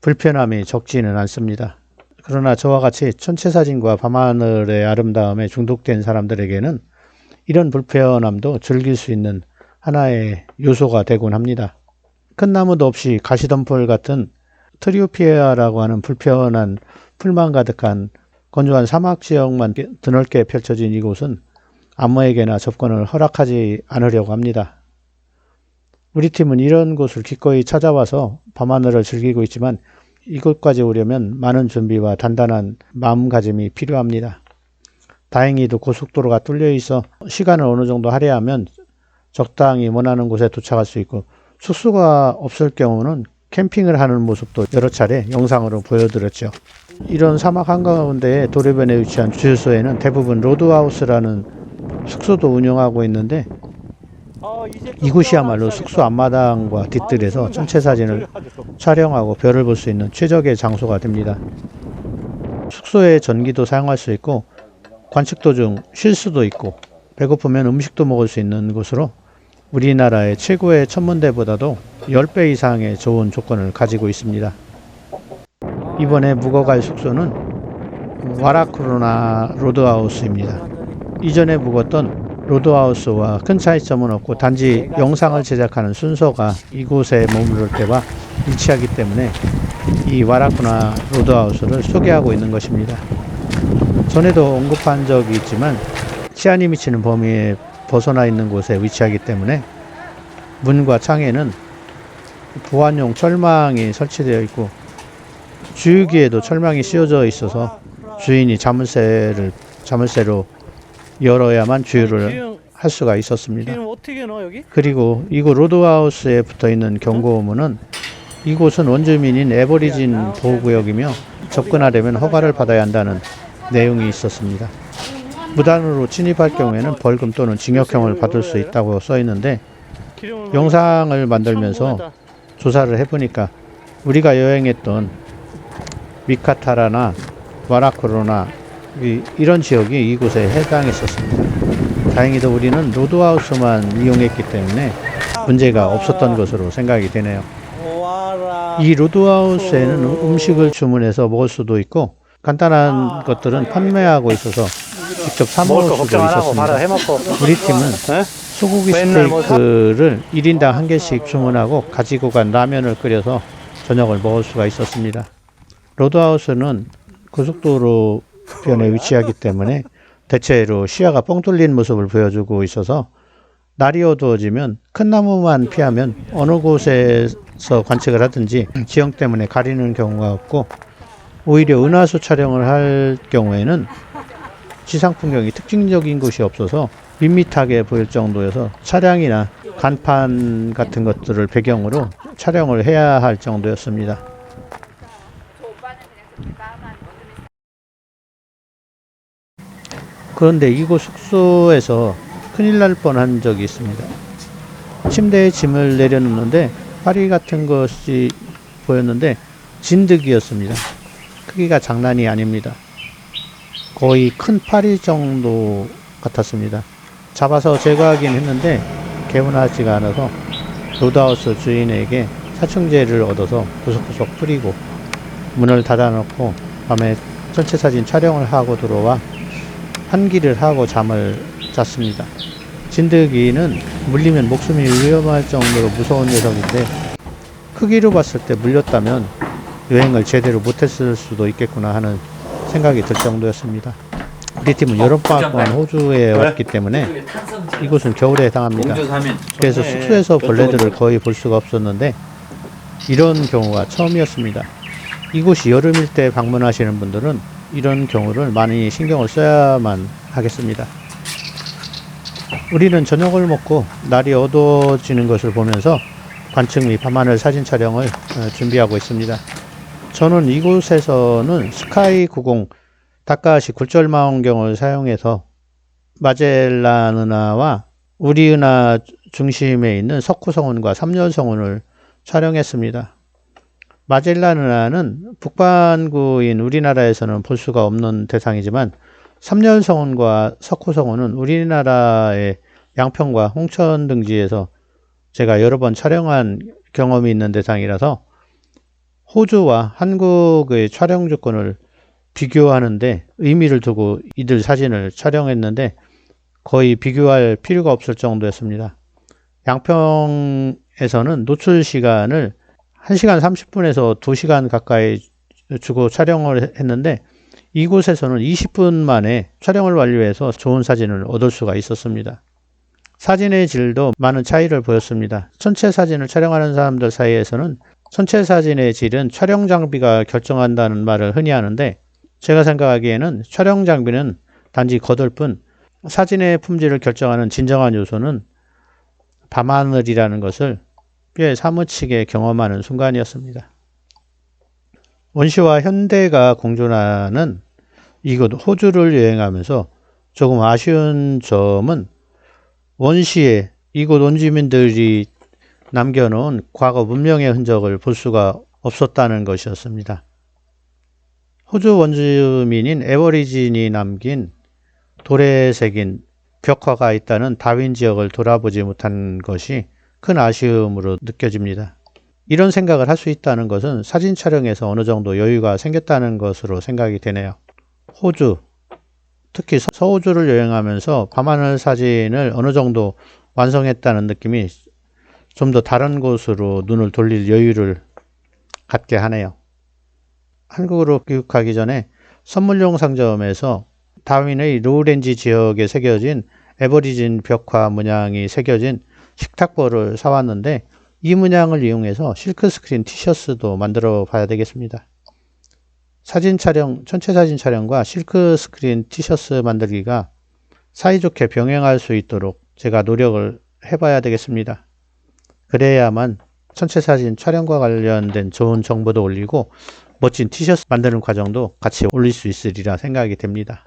불편함이 적지는 않습니다. 그러나 저와 같이 천체 사진과 밤하늘의 아름다움에 중독된 사람들에게는 이런 불편함도 즐길 수 있는 하나의 요소가 되곤 합니다. 큰 나무도 없이 가시덤불 같은 트리오피아라고 하는 불편한 풀만 가득한 건조한 사막 지역만 드넓게 펼쳐진 이곳은 아무에게나 접근을 허락하지 않으려고 합니다. 우리 팀은 이런 곳을 기꺼이 찾아와서 밤하늘을 즐기고 있지만 이곳까지 오려면 많은 준비와 단단한 마음가짐이 필요합니다. 다행히도 고속도로가 뚫려 있어 시간을 어느 정도 할애하면 적당히 원하는 곳에 도착할 수 있고, 숙소가 없을 경우는 캠핑을 하는 모습도 여러 차례 영상으로 보여드렸죠. 이런 사막 한가운데에 도로변에 위치한 주유소에는 대부분 로드하우스라는 숙소도 운영하고 있는데, 이곳이야말로 숙소 앞마당과 뒷뜰에서 천체 사진을 촬영하고 별을 볼 수 있는 최적의 장소가 됩니다. 숙소에 전기도 사용할 수 있고 관측도 중 쉴 수도 있고 배고프면 음식도 먹을 수 있는 곳으로 우리나라의 최고의 천문대보다도 10배 이상의 좋은 조건을 가지고 있습니다. 이번에 묵어갈 숙소는 와라크루나 로드하우스입니다. 이전에 묵었던 로드하우스와 큰 차이점은 없고 단지 영상을 제작하는 순서가 이곳에 머무를 때와 일치하기 때문에 이 와라쿠나 로드하우스를 소개하고 있는 것입니다. 전에도 언급한 적이 있지만 시야이 미치는 범위에 벗어나 있는 곳에 위치하기 때문에 문과 창에는 보안용 철망이 설치되어 있고 주유기에도 철망이 씌워져 있어서 주인이 자물쇠로 열어야만 주유를 할 수가 있었습니다. 기름 어떻게 넣어 여기? 그리고 이곳 로드하우스에 붙어있는 경고문은 이곳은 원주민인 애버리진 보호구역이며 접근하려면 허가를 받아야 한다는 내용이 있었습니다. 무단으로 침입할 경우에는 벌금 또는 징역형을 받을 수 있다고 써있는데 영상을 만들면서 조사를 해보니까 우리가 여행했던 미카타라나 와라쿠로나 이런 지역이 이곳에 해당했었습니다. 다행히도 우리는 로드하우스만 이용했기 때문에 문제가 없었던 것으로 생각이 되네요. 이 로드하우스에는 음식을 주문해서 먹을 수도 있고 간단한 것들은 판매하고 있어서 직접 사 먹을 수도 있었습니다. 우리 팀은 소고기 스테이크를 1인당 한 개씩 주문하고 가지고 간 라면을 끓여서 저녁을 먹을 수가 있었습니다. 로드하우스는 고속도로 변에 위치하기 때문에 대체로 시야가 뻥 뚫린 모습을 보여주고 있어서 날이 어두워지면 큰 나무만 피하면 어느 곳에서 관측을 하든지 지형 때문에 가리는 경우가 없고 오히려 은하수 촬영을 할 경우에는 지상 풍경이 특징적인 곳이 없어서 밋밋하게 보일 정도여서 차량이나 간판 같은 것들을 배경으로 촬영을 해야 할 정도였습니다. 그런데 이곳 숙소에서 큰일 날 뻔한 적이 있습니다. 침대에 짐을 내려놓는데 파리 같은 것이 보였는데 진드기였습니다. 크기가 장난이 아닙니다. 거의 큰 파리 정도 같았습니다. 잡아서 제거하긴 했는데 개운하지가 않아서 로드하우스 주인에게殺虫제를 얻어서 구석구석 뿌리고 문을 닫아놓고 밤에 전체 사진 촬영을 하고 들어와 환기를 하고 잠을 잤습니다. 진드기는 물리면 목숨이 위험할 정도로 무서운 녀석인데 크기로 봤을 때 물렸다면 여행을 제대로 못했을 수도 있겠구나 하는 생각이 들 정도였습니다. 우리 팀은 여름방학 동안 호주에 왔기 때문에 이곳은 겨울에 해당합니다. 그래서 숙소에서 벌레들을 거의 볼 수가 없었는데 이런 경우가 처음이었습니다. 이곳이 여름일 때 방문하시는 분들은 이런 경우를 많이 신경을 써야만 하겠습니다. 우리는 저녁을 먹고 날이 어두워지는 것을 보면서 관측 및 밤하늘 사진 촬영을 준비하고 있습니다. 저는 이곳에서는 스카이 90 다카시 굴절망원경을 사용해서 마젤란 은하와 우리 은하 중심에 있는 석후성운과 삼열성운을 촬영했습니다. 마젤란 은하는 북반구인 우리나라에서는 볼 수가 없는 대상이지만 삼열성운과 석후성운은 우리나라의 양평과 홍천 등지에서 제가 여러 번 촬영한 경험이 있는 대상이라서 호주와 한국의 촬영 조건을 비교하는데 의미를 두고 이들 사진을 촬영했는데 거의 비교할 필요가 없을 정도였습니다. 양평에서는 노출 시간을 1시간 30분에서 2시간 가까이 주고 촬영을 했는데 이곳에서는 20분 만에 촬영을 완료해서 좋은 사진을 얻을 수가 있었습니다. 사진의 질도 많은 차이를 보였습니다. 전체 사진을 촬영하는 사람들 사이에서는 전체 사진의 질은 촬영 장비가 결정한다는 말을 흔히 하는데 제가 생각하기에는 촬영 장비는 단지 거들 뿐 사진의 품질을 결정하는 진정한 요소는 밤하늘이라는 것을 꽤 사무치게 경험하는 순간이었습니다. 원시와 현대가 공존하는 이곳 호주를 여행하면서 조금 아쉬운 점은 원시에 이곳 원주민들이 남겨놓은 과거 문명의 흔적을 볼 수가 없었다는 것이었습니다. 호주 원주민인 애버리진이 남긴 돌에 새긴 벽화가 있다는 다윈 지역을 돌아보지 못한 것이 큰 아쉬움으로 느껴집니다. 이런 생각을 할 수 있다는 것은 사진 촬영에서 어느 정도 여유가 생겼다는 것으로 생각이 되네요. 호주, 특히 서호주를 여행하면서 밤하늘 사진을 어느 정도 완성했다는 느낌이 좀 더 다른 곳으로 눈을 돌릴 여유를 갖게 하네요. 한국으로 귀국하기 전에 선물용 상점에서 다윈의 로우렌지 지역에 새겨진 에버리진 벽화 문양이 새겨진 식탁보를 사왔는데 이 문양을 이용해서 실크스크린 티셔츠도 만들어 봐야 되겠습니다. 사진 촬영, 전체 사진 촬영과 실크스크린 티셔츠 만들기가 사이좋게 병행할 수 있도록 제가 노력을 해봐야 되겠습니다. 그래야만 전체 사진 촬영과 관련된 좋은 정보도 올리고 멋진 티셔츠 만드는 과정도 같이 올릴 수 있으리라 생각이 됩니다.